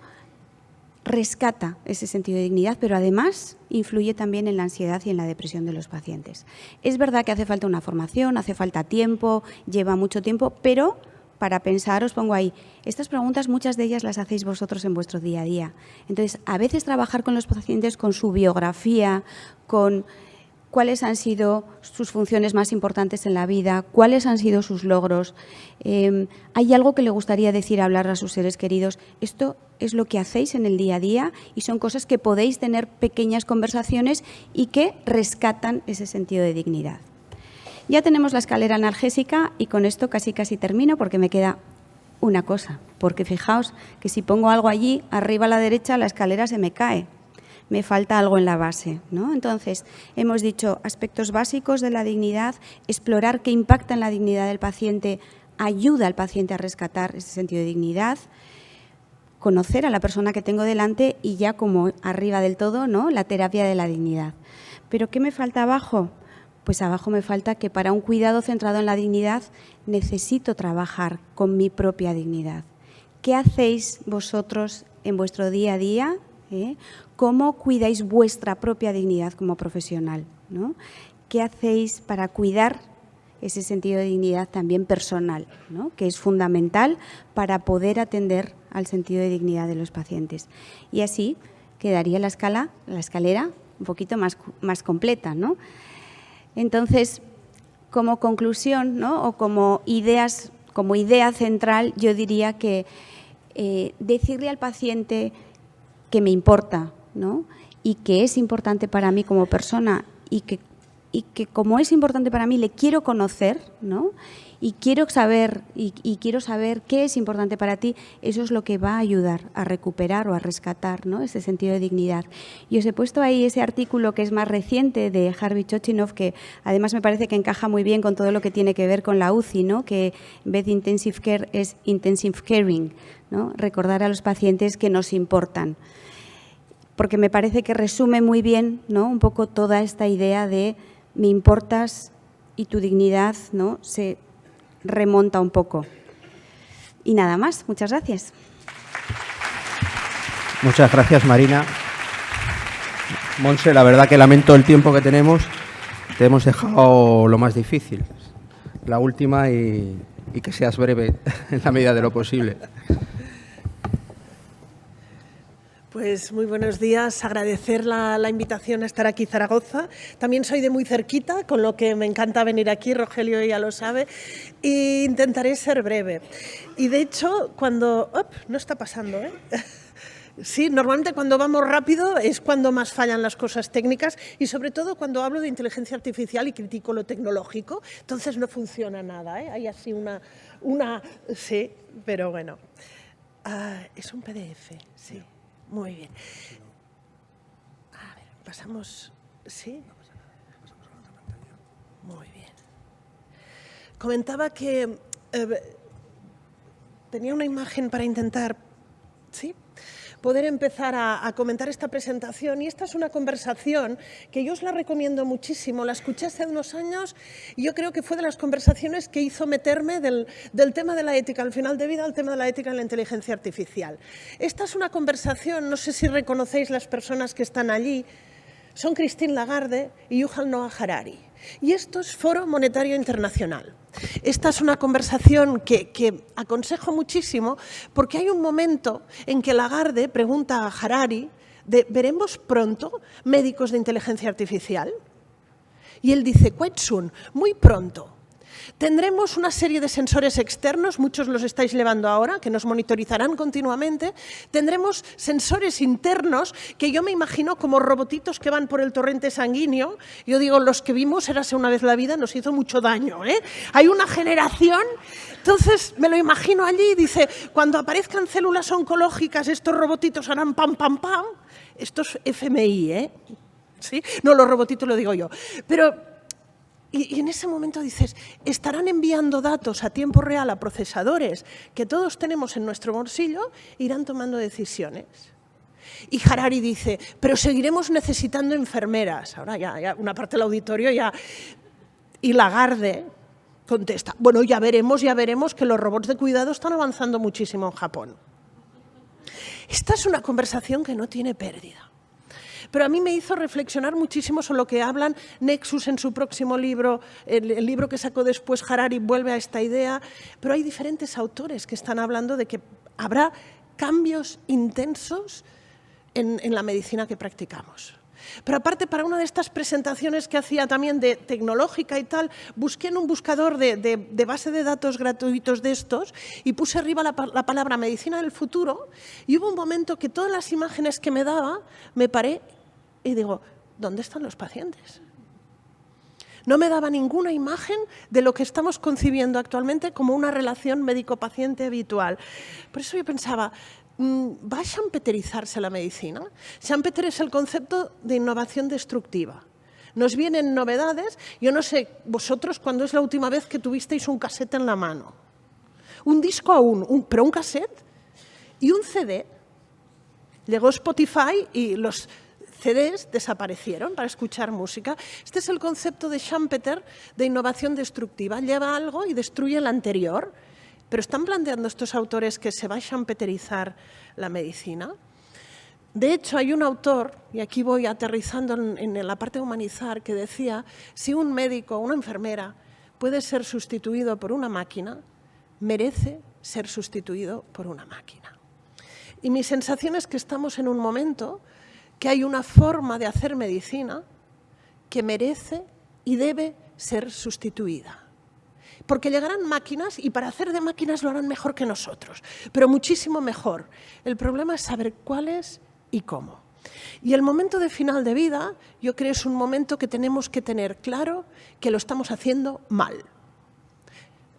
rescata ese sentido de dignidad, pero además influye también en la ansiedad y en la depresión de los pacientes. Es verdad que hace falta una formación, hace falta tiempo, lleva mucho tiempo, pero para pensar os pongo ahí, estas preguntas muchas de ellas las hacéis vosotros en vuestro día a día. Entonces, a veces trabajar con los pacientes con su biografía, con cuáles han sido sus funciones más importantes en la vida, cuáles han sido sus logros, hay algo que le gustaría decir, hablar a sus seres queridos. Esto es lo que hacéis en el día a día y son cosas que podéis tener pequeñas conversaciones y que rescatan ese sentido de dignidad. Ya tenemos la escalera analgésica y con esto casi termino porque me queda una cosa, porque fijaos que si pongo algo allí, arriba a la derecha la escalera se me cae. Me falta algo en la base, ¿no? Entonces, hemos dicho aspectos básicos de la dignidad, explorar qué impacta en la dignidad del paciente, ayuda al paciente a rescatar ese sentido de dignidad, conocer a la persona que tengo delante y ya como arriba del todo, ¿no?, la terapia de la dignidad. ¿Pero qué me falta abajo? Pues abajo me falta que para un cuidado centrado en la dignidad necesito trabajar con mi propia dignidad. ¿Qué hacéis vosotros en vuestro día a día? ¿Cómo cuidáis vuestra propia dignidad como profesional, ¿no? ¿Qué hacéis para cuidar ese sentido de dignidad también personal, ¿no? Que es fundamental para poder atender al sentido de dignidad de los pacientes? Y así quedaría la escalera un poquito más completa, ¿no? Entonces, como conclusión, ¿no? O como idea central, yo diría que decirle al paciente que me importa, ¿no? Y que es importante para mí como persona y que como es importante para mí le quiero conocer, ¿no? Y quiero saber qué es importante para ti, eso es lo que va a ayudar a recuperar o a rescatar, ¿no? Ese sentido de dignidad. Y os he puesto ahí ese artículo que es más reciente de Harvey Chochinov, que además me parece que encaja muy bien con todo lo que tiene que ver con la UCI, ¿no? Que en vez de intensive care es intensive caring, ¿no? Recordar a los pacientes que nos importan. Porque me parece que resume muy bien, ¿no? Un poco toda esta idea de me importas y tu dignidad, ¿no? Se remonta un poco. Y nada más, muchas gracias. Muchas gracias, Marina. Montse, la verdad que lamento el tiempo que tenemos. Te hemos dejado lo más difícil, la última, y que seas breve en la medida de lo posible. Pues muy buenos días, agradecer la invitación a estar aquí en Zaragoza. También soy de muy cerquita, con lo que me encanta venir aquí, Rogelio ya lo sabe, e intentaré ser breve. Y de hecho, cuando... no está pasando, ¿eh? Sí, normalmente cuando vamos rápido es cuando más fallan las cosas técnicas y sobre todo cuando hablo de inteligencia artificial y critico lo tecnológico, entonces no funciona nada, ¿eh? Hay así una... Sí, pero bueno. Es un PDF, sí. Muy bien. A ver, pasamos... ¿Sí? Muy bien. Comentaba que tenía una imagen para intentar... ¿Sí? Poder empezar a comentar esta presentación, y esta es una conversación que yo os la recomiendo muchísimo, la escuché hace unos años y yo creo que fue de las conversaciones que hizo meterme del tema de la ética al final de vida al tema de la ética en la inteligencia artificial. Esta es una conversación, no sé si reconocéis las personas que están allí, son Christine Lagarde y Yuval Noah Harari. Y esto es Foro Monetario Internacional. Esta es una conversación que aconsejo muchísimo porque hay un momento en que Lagarde pregunta a Harari ¿veremos pronto médicos de inteligencia artificial? Y él dice, quite soon, muy pronto. Tendremos una serie de sensores externos, muchos los estáis llevando ahora, que nos monitorizarán continuamente. Tendremos sensores internos que yo me imagino como robotitos que van por el torrente sanguíneo. Yo digo, los que vimos Érase una vez la vida nos hizo mucho daño, ¿eh? Hay una generación, entonces me lo imagino allí y dice, cuando aparezcan células oncológicas estos robotitos harán pam, pam, pam. Esto es FMI, ¿eh? ¿Sí? No, los robotitos lo digo yo. Pero... Y en ese momento dices, estarán enviando datos a tiempo real a procesadores que todos tenemos en nuestro bolsillo, irán tomando decisiones. Y Harari dice, pero seguiremos necesitando enfermeras. Ahora ya una parte del auditorio ya... Y Lagarde contesta, bueno, ya veremos que los robots de cuidado están avanzando muchísimo en Japón. Esta es una conversación que no tiene pérdida. Pero a mí me hizo reflexionar muchísimo sobre lo que hablan Nexus en su próximo libro, el libro que sacó después Harari vuelve a esta idea, pero hay diferentes autores que están hablando de que habrá cambios intensos en la medicina que practicamos. Pero aparte, para una de estas presentaciones que hacía también de tecnológica y tal, busqué en un buscador de base de datos gratuitos de estos y puse arriba la palabra medicina del futuro y hubo un momento que todas las imágenes que me daba, me paré y digo, ¿dónde están los pacientes? No me daba ninguna imagen de lo que estamos concibiendo actualmente como una relación médico-paciente habitual. Por eso yo pensaba, ¿va a champeterizarse la medicina? Champeter es el concepto de innovación destructiva. Nos vienen novedades, yo no sé, vosotros, ¿cuándo es la última vez que tuvisteis un cassette en la mano? Un disco aún, pero un cassette y un CD. Llegó Spotify y los CDs desaparecieron para escuchar música. Este es el concepto de Schumpeter de innovación destructiva. Lleva algo y destruye el anterior. Pero están planteando estos autores que se va a schumpeterizar la medicina. De hecho, hay un autor, y aquí voy aterrizando en la parte de humanizar, que decía, si un médico o una enfermera puede ser sustituido por una máquina, merece ser sustituido por una máquina. Y mi sensación es que estamos en un momento que hay una forma de hacer medicina que merece y debe ser sustituida. Porque llegarán máquinas y para hacer de máquinas lo harán mejor que nosotros, pero muchísimo mejor. El problema es saber cuáles y cómo. Y el momento de final de vida, yo creo, es un momento que tenemos que tener claro que lo estamos haciendo mal.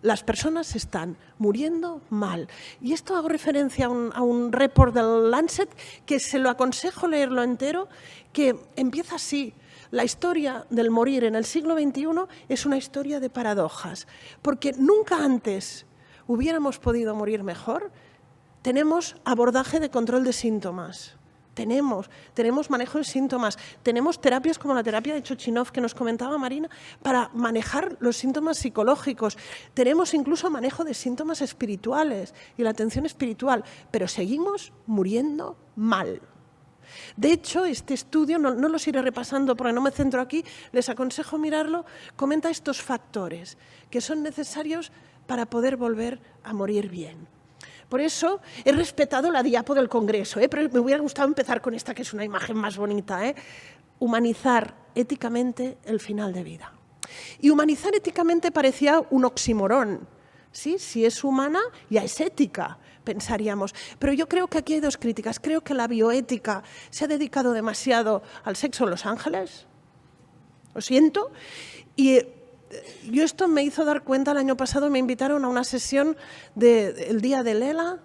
Las personas están muriendo mal. Y esto hago referencia a un report del Lancet, que se lo aconsejo leerlo entero, que empieza así. La historia del morir en el siglo XXI es una historia de paradojas, porque nunca antes hubiéramos podido morir mejor. Tenemos abordaje de control de síntomas. Tenemos manejo de síntomas, tenemos terapias como la terapia de Chochinov que nos comentaba Marina para manejar los síntomas psicológicos, tenemos incluso manejo de síntomas espirituales y la atención espiritual, pero seguimos muriendo mal. De hecho, este estudio, no los iré repasando porque no me centro aquí, les aconsejo mirarlo, comenta estos factores que son necesarios para poder volver a morir bien. Por eso he respetado la diapo del Congreso, pero me hubiera gustado empezar con esta, que es una imagen más bonita. Humanizar éticamente el final de vida. Y humanizar éticamente parecía un oxímoron. ¿Sí? Si es humana, ya es ética, pensaríamos. Pero yo creo que aquí hay dos críticas. Creo que la bioética se ha dedicado demasiado al sexo en Los Ángeles. Lo siento. Y yo esto me hizo dar cuenta el año pasado, me invitaron a una sesión del Día del ELA,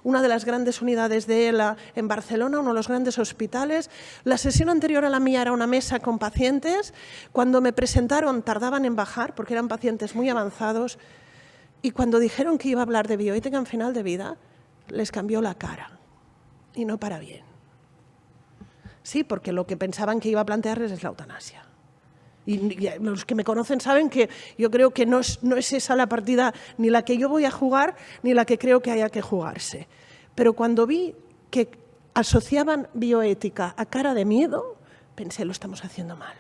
una de las grandes unidades de ELA en Barcelona, uno de los grandes hospitales. La sesión anterior a la mía era una mesa con pacientes. Cuando me presentaron tardaban en bajar porque eran pacientes muy avanzados y cuando dijeron que iba a hablar de bioética en final de vida, les cambió la cara y no para bien. Sí, porque lo que pensaban que iba a plantearles es la eutanasia. Y los que me conocen saben que yo creo que no es esa la partida ni la que yo voy a jugar ni la que creo que haya que jugarse. Pero cuando vi que asociaban bioética a cara de miedo, pensé, lo estamos haciendo mal.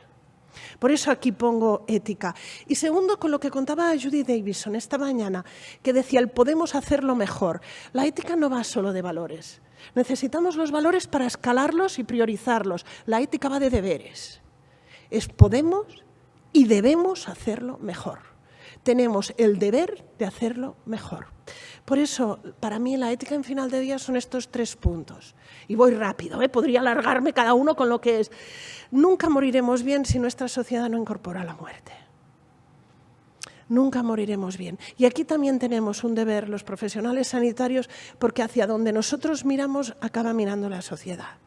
Por eso aquí pongo ética. Y segundo, con lo que contaba Judy Davison esta mañana, que decía, el podemos hacerlo mejor. La ética no va solo de valores. Necesitamos los valores para escalarlos y priorizarlos. La ética va de deberes. Podemos y debemos hacerlo mejor. Tenemos el deber de hacerlo mejor. Por eso, para mí, la ética en final de vida son estos 3 puntos. Y voy rápido, podría alargarme cada uno con lo que es. Nunca moriremos bien si nuestra sociedad no incorpora la muerte. Nunca moriremos bien. Y aquí también tenemos un deber, los profesionales sanitarios, porque hacia donde nosotros miramos, acaba mirando la sociedad.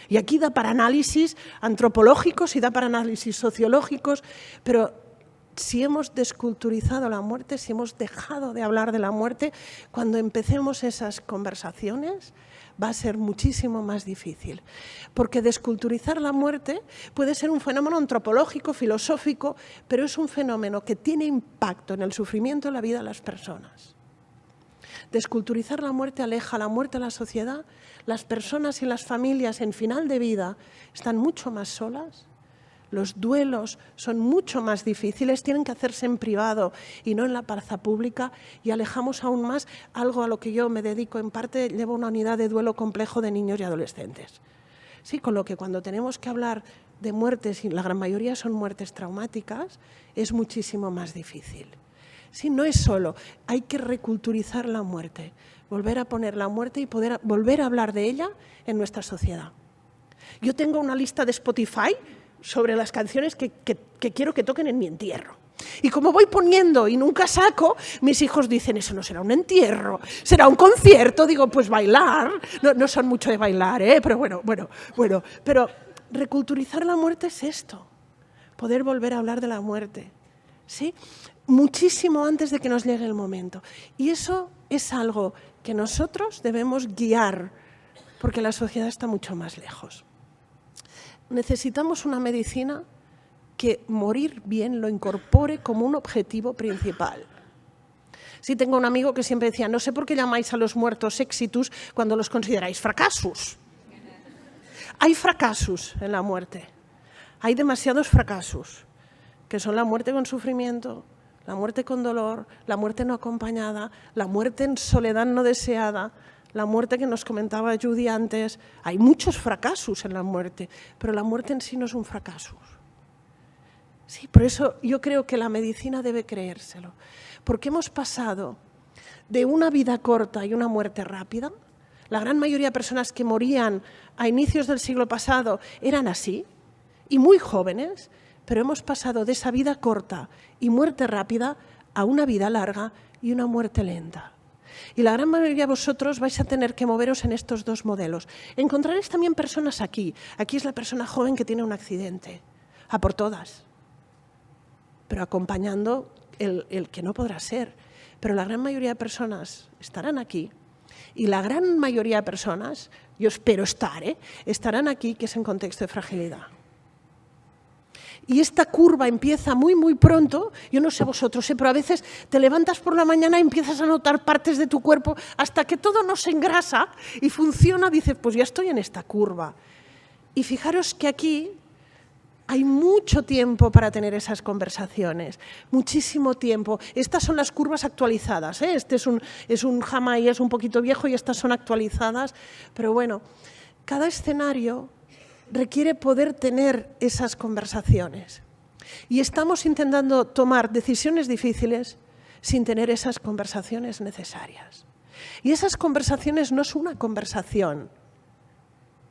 Y aquí da para análisis antropológicos y da para análisis sociológicos, pero si hemos desculturizado la muerte, si hemos dejado de hablar de la muerte, cuando empecemos esas conversaciones va a ser muchísimo más difícil. Porque desculturizar la muerte puede ser un fenómeno antropológico, filosófico, pero es un fenómeno que tiene impacto en el sufrimiento y la vida de las personas. Desculturizar la muerte aleja la muerte a la sociedad. Las personas y las familias en final de vida están mucho más solas. Los duelos son mucho más difíciles, tienen que hacerse en privado y no en la plaza pública y alejamos aún más algo a lo que yo me dedico. En parte llevo una unidad de duelo complejo de niños y adolescentes. Sí, con lo que cuando tenemos que hablar de muertes, y la gran mayoría son muertes traumáticas, es muchísimo más difícil. Sí, no es solo, hay que reculturizar la muerte, volver a poner la muerte y poder volver a hablar de ella en nuestra sociedad. Yo tengo una lista de Spotify sobre las canciones que quiero que toquen en mi entierro. Y como voy poniendo y nunca saco, mis hijos dicen, eso no será un entierro, será un concierto. Digo, pues bailar. No son mucho de bailar, pero bueno. Pero reculturizar la muerte es esto, poder volver a hablar de la muerte, ¿sí? Muchísimo antes de que nos llegue el momento. Y eso es algo que nosotros debemos guiar, porque la sociedad está mucho más lejos. necesitamos una medicina que morir bien lo incorpore como un objetivo principal. Sí, tengo un amigo que siempre decía, no sé por qué llamáis a los muertos exitus cuando los consideráis fracasos. Hay fracasos en la muerte, hay demasiados fracasos, que son la muerte con sufrimiento, la muerte con dolor, la muerte no acompañada, la muerte en soledad no deseada, la muerte que nos comentaba Judy antes. Hay muchos fracasos en la muerte, pero la muerte en sí no es un fracaso. Sí, por eso yo creo que la medicina debe creérselo, porque hemos pasado de una vida corta y una muerte rápida. La gran mayoría de personas que morían a inicios del siglo pasado eran así, y muy jóvenes, pero hemos pasado de esa vida corta y muerte rápida a una vida larga y una muerte lenta. Y la gran mayoría de vosotros vais a tener que moveros en estos dos modelos. Encontraréis también personas aquí. Aquí es la persona joven que tiene un accidente, a por todas, pero acompañando el que no podrá ser. Pero la gran mayoría de personas estarán aquí, y la gran mayoría de personas, yo espero estarán aquí, que es en contexto de fragilidad. Y esta curva empieza muy, muy pronto. Yo no sé vosotros, pero a veces te levantas por la mañana y empiezas a notar partes de tu cuerpo hasta que todo no se engrasa y funciona, dices, pues ya estoy en esta curva. Y fijaros que aquí hay mucho tiempo para tener esas conversaciones, muchísimo tiempo. Estas son las curvas actualizadas, ¿eh? Este es un Jamai, es un poquito viejo y estas son actualizadas. Pero bueno, cada escenario requiere poder tener esas conversaciones. Y estamos intentando tomar decisiones difíciles sin tener esas conversaciones necesarias. Y esas conversaciones no es una conversación,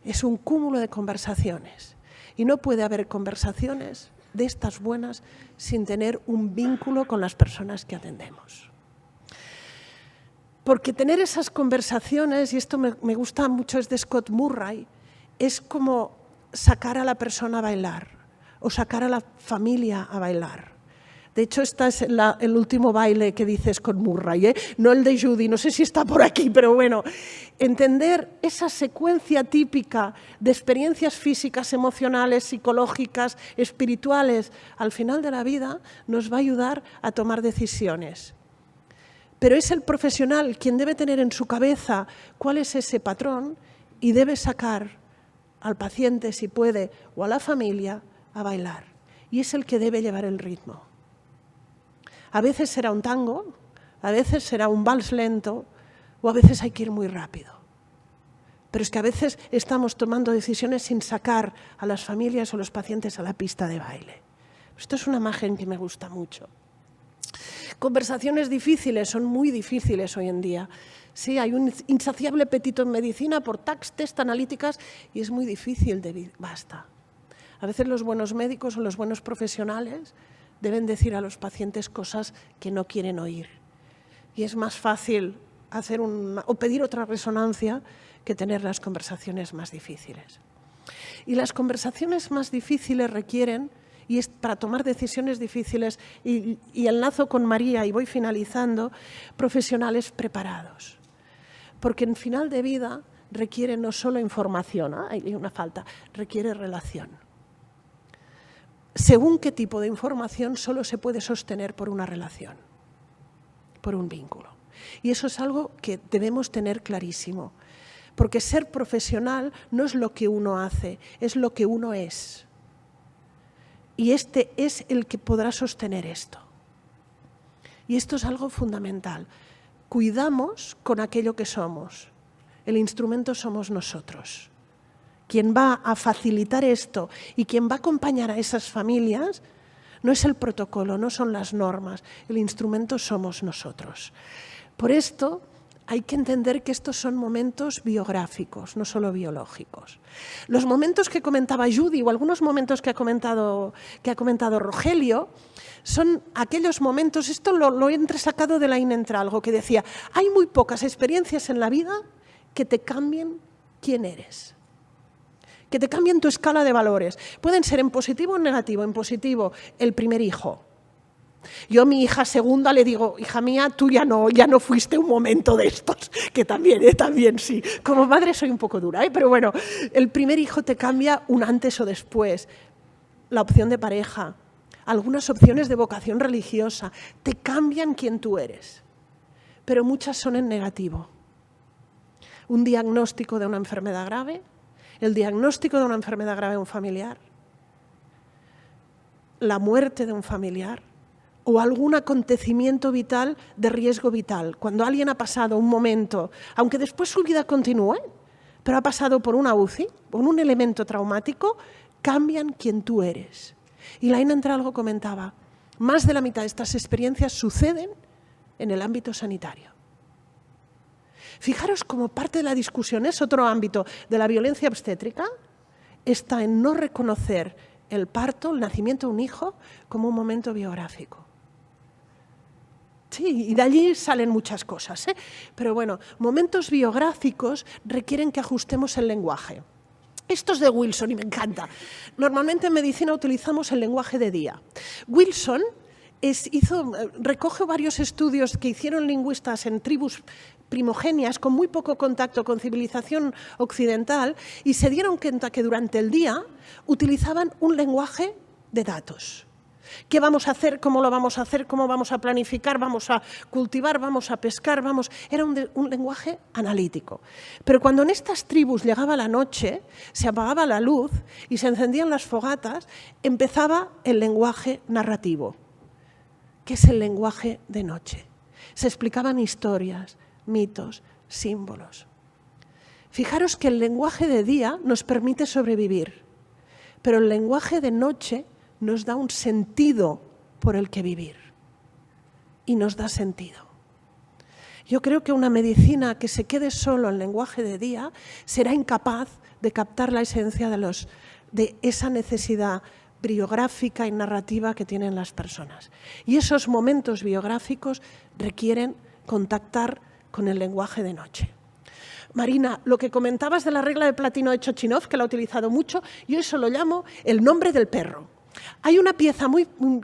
es un cúmulo de conversaciones. Y no puede haber conversaciones de estas buenas sin tener un vínculo con las personas que atendemos. Porque tener esas conversaciones, y esto me gusta mucho, es de Scott Murray, es como sacar a la persona a bailar o sacar a la familia a bailar. De hecho, este es el último baile que dice Scott Murray, ¿eh? No el de Judy, no sé si está por aquí, pero bueno, entender esa secuencia típica de experiencias físicas, emocionales, psicológicas, espirituales, al final de la vida nos va a ayudar a tomar decisiones. Pero es el profesional quien debe tener en su cabeza cuál es ese patrón y debe sacar al paciente, si puede, o a la familia, a bailar. Y es el que debe llevar el ritmo. A veces será un tango, a veces será un vals lento, o a veces hay que ir muy rápido. Pero es que a veces estamos tomando decisiones sin sacar a las familias o los pacientes a la pista de baile. Esto es una imagen que me gusta mucho. Conversaciones difíciles, son muy difíciles hoy en día. Sí, hay un insaciable apetito en medicina por tags, test, analíticas, y es muy difícil de basta. A veces los buenos médicos o los buenos profesionales deben decir a los pacientes cosas que no quieren oír. Y es más fácil hacer o pedir otra resonancia que tener las conversaciones más difíciles. Y las conversaciones más difíciles requieren, y es para tomar decisiones difíciles, y enlazo con María y voy finalizando, profesionales preparados. Porque en final de vida requiere no solo información, hay una falta, requiere relación. Según qué tipo de información solo se puede sostener por una relación, por un vínculo. Y eso es algo que debemos tener clarísimo. Porque ser profesional no es lo que uno hace, es lo que uno es. Y este es el que podrá sostener esto. Y esto es algo fundamental. Cuidamos con aquello que somos. El instrumento somos nosotros. Quien va a facilitar esto y quien va a acompañar a esas familias no es el protocolo, no son las normas. El instrumento somos nosotros. Por esto hay que entender que estos son momentos biográficos, no solo biológicos. Los momentos que comentaba Judy o algunos momentos que ha comentado Rogelio son aquellos momentos, esto lo he entresacado de la Inentralgo, que decía, hay muy pocas experiencias en la vida que te cambien quién eres, que te cambien tu escala de valores. Pueden ser en positivo o en negativo. En positivo, el primer hijo. Yo a mi hija segunda le digo, hija mía, tú ya no fuiste un momento de estos, que también sí. Como madre soy un poco dura, pero bueno, el primer hijo te cambia un antes o después. La opción de pareja, algunas opciones de vocación religiosa, te cambian quién tú eres, pero muchas son en negativo. Un diagnóstico de una enfermedad grave, el diagnóstico de una enfermedad grave de un familiar, la muerte de un familiar, o algún acontecimiento vital de riesgo vital. Cuando alguien ha pasado un momento, aunque después su vida continúe, pero ha pasado por una UCI, por un elemento traumático, cambian quién tú eres. Y Laín Entralgo comentaba, más de la mitad de estas experiencias suceden en el ámbito sanitario. Fijaros como parte de la discusión, es otro ámbito de la violencia obstétrica, está en no reconocer el parto, el nacimiento de un hijo, como un momento biográfico. Sí, y de allí salen muchas cosas, ¿eh? Pero bueno, momentos biográficos requieren que ajustemos el lenguaje. Esto es de Wilson y me encanta. Normalmente en medicina utilizamos el lenguaje de día. Wilson recoge varios estudios que hicieron lingüistas en tribus primogenias con muy poco contacto con civilización occidental y se dieron cuenta que durante el día utilizaban un lenguaje de datos. ¿Qué vamos a hacer? ¿Cómo lo vamos a hacer? ¿Cómo vamos a planificar? ¿Vamos a cultivar? ¿Vamos a pescar? Era un lenguaje analítico. Pero cuando en estas tribus llegaba la noche, se apagaba la luz y se encendían las fogatas, empezaba el lenguaje narrativo, que es el lenguaje de noche. Se explicaban historias, mitos, símbolos. Fijaros que el lenguaje de día nos permite sobrevivir, pero el lenguaje de noche nos da un sentido por el que vivir y nos da sentido. Yo creo que una medicina que se quede solo en lenguaje de día será incapaz de captar la esencia de esa necesidad biográfica y narrativa que tienen las personas. Y esos momentos biográficos requieren contactar con el lenguaje de noche. Marina, lo que comentabas de la regla de platino de Chochinov, que la he utilizado mucho, yo eso lo llamo el nombre del perro. Hay una pieza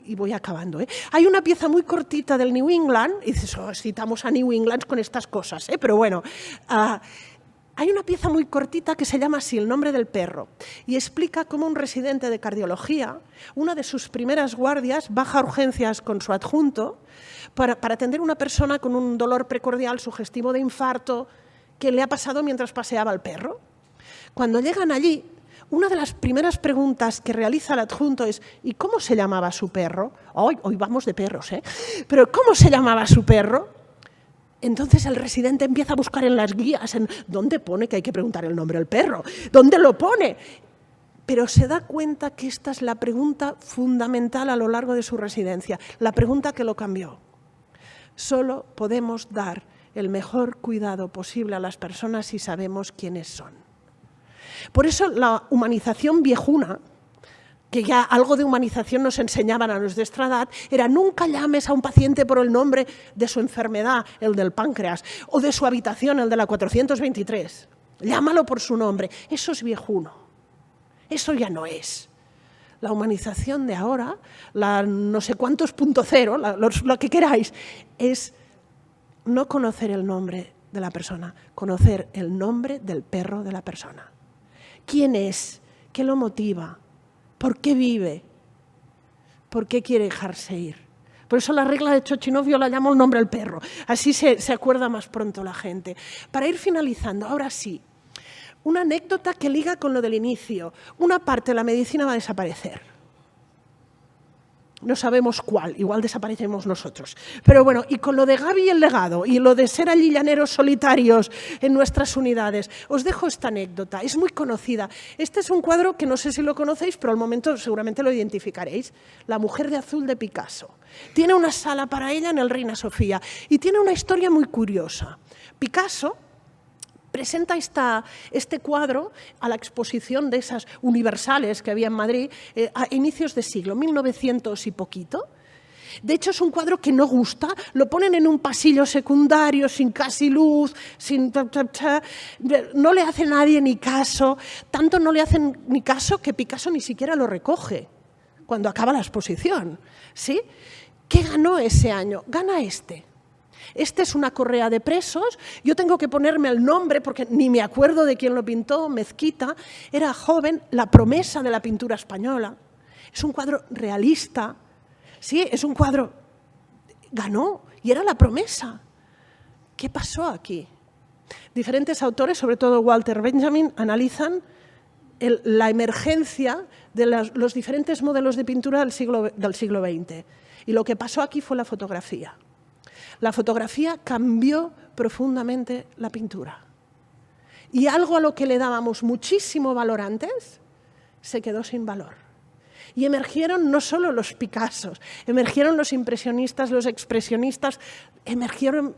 y voy acabando, hay una pieza muy cortita del New England, y dices, citamos a New England con estas cosas, pero bueno, hay una pieza muy cortita que se llama así, el nombre del perro, y explica cómo un residente de cardiología, una de sus primeras guardias, baja a urgencias con su adjunto para atender a una persona con un dolor precordial sugestivo de infarto que le ha pasado mientras paseaba al perro. Cuando llegan allí, una de las primeras preguntas que realiza el adjunto es ¿y cómo se llamaba su perro? Hoy vamos de perros, Pero ¿cómo se llamaba su perro? Entonces el residente empieza a buscar en las guías, en dónde pone que hay que preguntar el nombre del perro, dónde lo pone. Pero se da cuenta que esta es la pregunta fundamental a lo largo de su residencia, la pregunta que lo cambió. Solo podemos dar el mejor cuidado posible a las personas si sabemos quiénes son. Por eso la humanización viejuna, que ya algo de humanización nos enseñaban a los de esta edad, era nunca llames a un paciente por el nombre de su enfermedad, el del páncreas, o de su habitación, el de la 423. Llámalo por su nombre. Eso es viejuno. Eso ya no es. La humanización de ahora, la no sé cuántos .0, lo que queráis, es no conocer el nombre de la persona, conocer el nombre del perro de la persona. ¿Quién es? ¿Qué lo motiva? ¿Por qué vive? ¿Por qué quiere dejarse ir? Por eso la regla de Chochinov yo la llamo el nombre del perro. Así se acuerda más pronto la gente. Para ir finalizando, ahora sí, una anécdota que liga con lo del inicio. Una parte de la medicina va a desaparecer. No sabemos cuál, igual desaparecemos nosotros. Pero bueno, y con lo de Gaby y el legado, y lo de ser allí llaneros solitarios en nuestras unidades, os dejo esta anécdota, es muy conocida. Este es un cuadro que no sé si lo conocéis, pero al momento seguramente lo identificaréis. La mujer de azul de Picasso. Tiene una sala para ella en el Reina Sofía y tiene una historia muy curiosa. Picasso presenta este cuadro a la exposición de esas universales que había en Madrid a inicios de siglo, 1900 y poquito. De hecho, es un cuadro que no gusta, lo ponen en un pasillo secundario, sin casi luz, no le hace nadie ni caso, tanto no le hacen ni caso que Picasso ni siquiera lo recoge cuando acaba la exposición, ¿sí? ¿Qué ganó ese año? Gana este. Este es una correa de presos. Yo tengo que ponerme el nombre porque ni me acuerdo de quién lo pintó. Mezquita era joven, la promesa de la pintura española. Es un cuadro realista. Sí, es un cuadro... Ganó y era la promesa. ¿Qué pasó aquí? Diferentes autores, sobre todo Walter Benjamin, analizan la emergencia de los diferentes modelos de pintura del siglo XX. Y lo que pasó aquí fue la fotografía. La fotografía cambió profundamente la pintura. Y algo a lo que le dábamos muchísimo valor antes, se quedó sin valor. Y emergieron no solo los Picassos, emergieron los impresionistas, los expresionistas, emergieron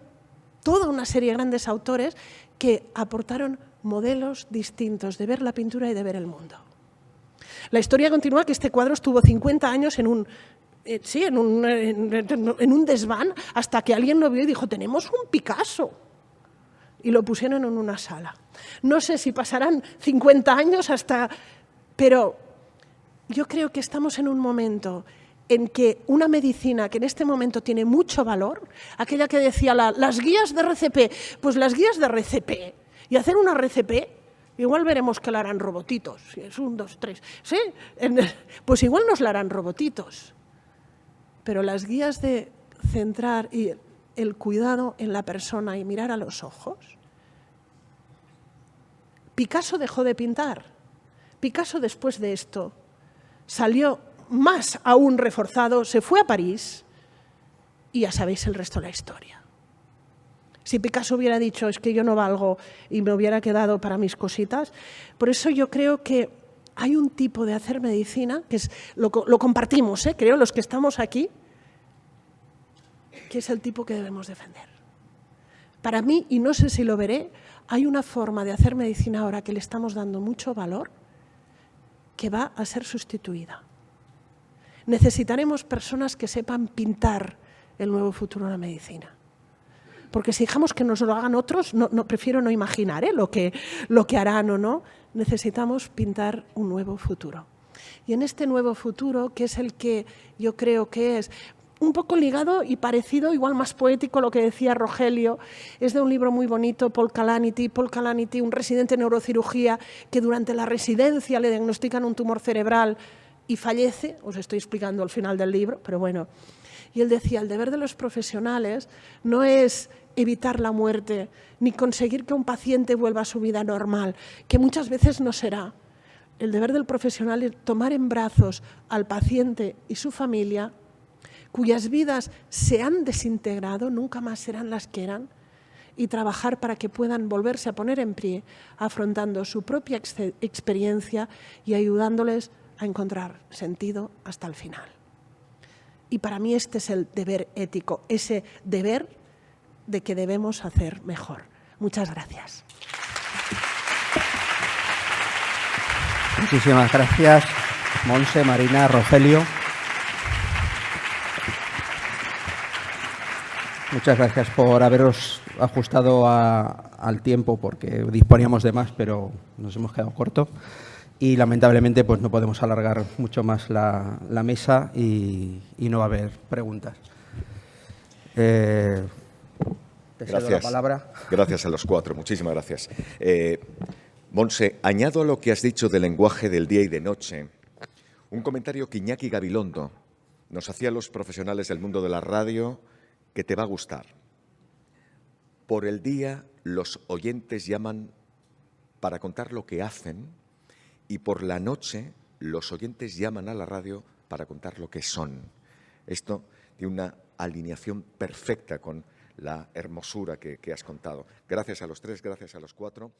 toda una serie de grandes autores que aportaron modelos distintos de ver la pintura y de ver el mundo. La historia continúa que este cuadro estuvo 50 años en un desván hasta que alguien lo vio y dijo, tenemos un Picasso. Y lo pusieron en una sala. No sé si pasarán 50 años hasta... Pero yo creo que estamos en un momento en que una medicina que en este momento tiene mucho valor, aquella que decía las guías de RCP, pues las guías de RCP, y hacer una RCP, igual veremos que la harán robotitos, si es 1, 2, 3, ¿sí? Pues igual nos la harán robotitos. Pero las guías de centrar el cuidado en la persona y mirar a los ojos. Picasso dejó de pintar. Picasso después de esto salió más aún reforzado, se fue a París y ya sabéis el resto de la historia. Si Picasso hubiera dicho, es que yo no valgo y me hubiera quedado para mis cositas, por eso yo creo que hay un tipo de hacer medicina, que lo compartimos, creo, los que estamos aquí, que es el tipo que debemos defender. Para mí, y no sé si lo veré, hay una forma de hacer medicina ahora que le estamos dando mucho valor que va a ser sustituida. Necesitaremos personas que sepan pintar el nuevo futuro de la medicina. Porque si dejamos que nos lo hagan otros, prefiero no imaginar lo que harán o no. Necesitamos pintar un nuevo futuro. Y en este nuevo futuro, que es el que yo creo que es un poco ligado y parecido, igual más poético, lo que decía Rogelio, es de un libro muy bonito, Paul Calamity, un residente de neurocirugía que durante la residencia le diagnostican un tumor cerebral y fallece, os estoy explicando al final del libro, pero bueno. Y él decía, el deber de los profesionales no es evitar la muerte, ni conseguir que un paciente vuelva a su vida normal, que muchas veces no será. El deber del profesional es tomar en brazos al paciente y su familia, cuyas vidas se han desintegrado, nunca más serán las que eran, y trabajar para que puedan volverse a poner en pie, afrontando su propia experiencia y ayudándoles a encontrar sentido hasta el final. Y para mí este es el deber ético, ese deber de que debemos hacer mejor. Muchas gracias. Muchísimas gracias, Montse, Marina, Rogelio. Muchas gracias por haberos ajustado al tiempo, porque disponíamos de más, pero nos hemos quedado corto. Y lamentablemente pues no podemos alargar mucho más la mesa y no va a haber preguntas. Te cedo la palabra. Gracias a los cuatro, muchísimas gracias. Montse, añado a lo que has dicho del lenguaje del día y de noche, un comentario que Iñaki Gabilondo nos hacía a los profesionales del mundo de la radio que te va a gustar. Por el día los oyentes llaman para contar lo que hacen y por la noche los oyentes llaman a la radio para contar lo que son. Esto tiene una alineación perfecta con la hermosura que has contado. Gracias a los tres, gracias a los cuatro.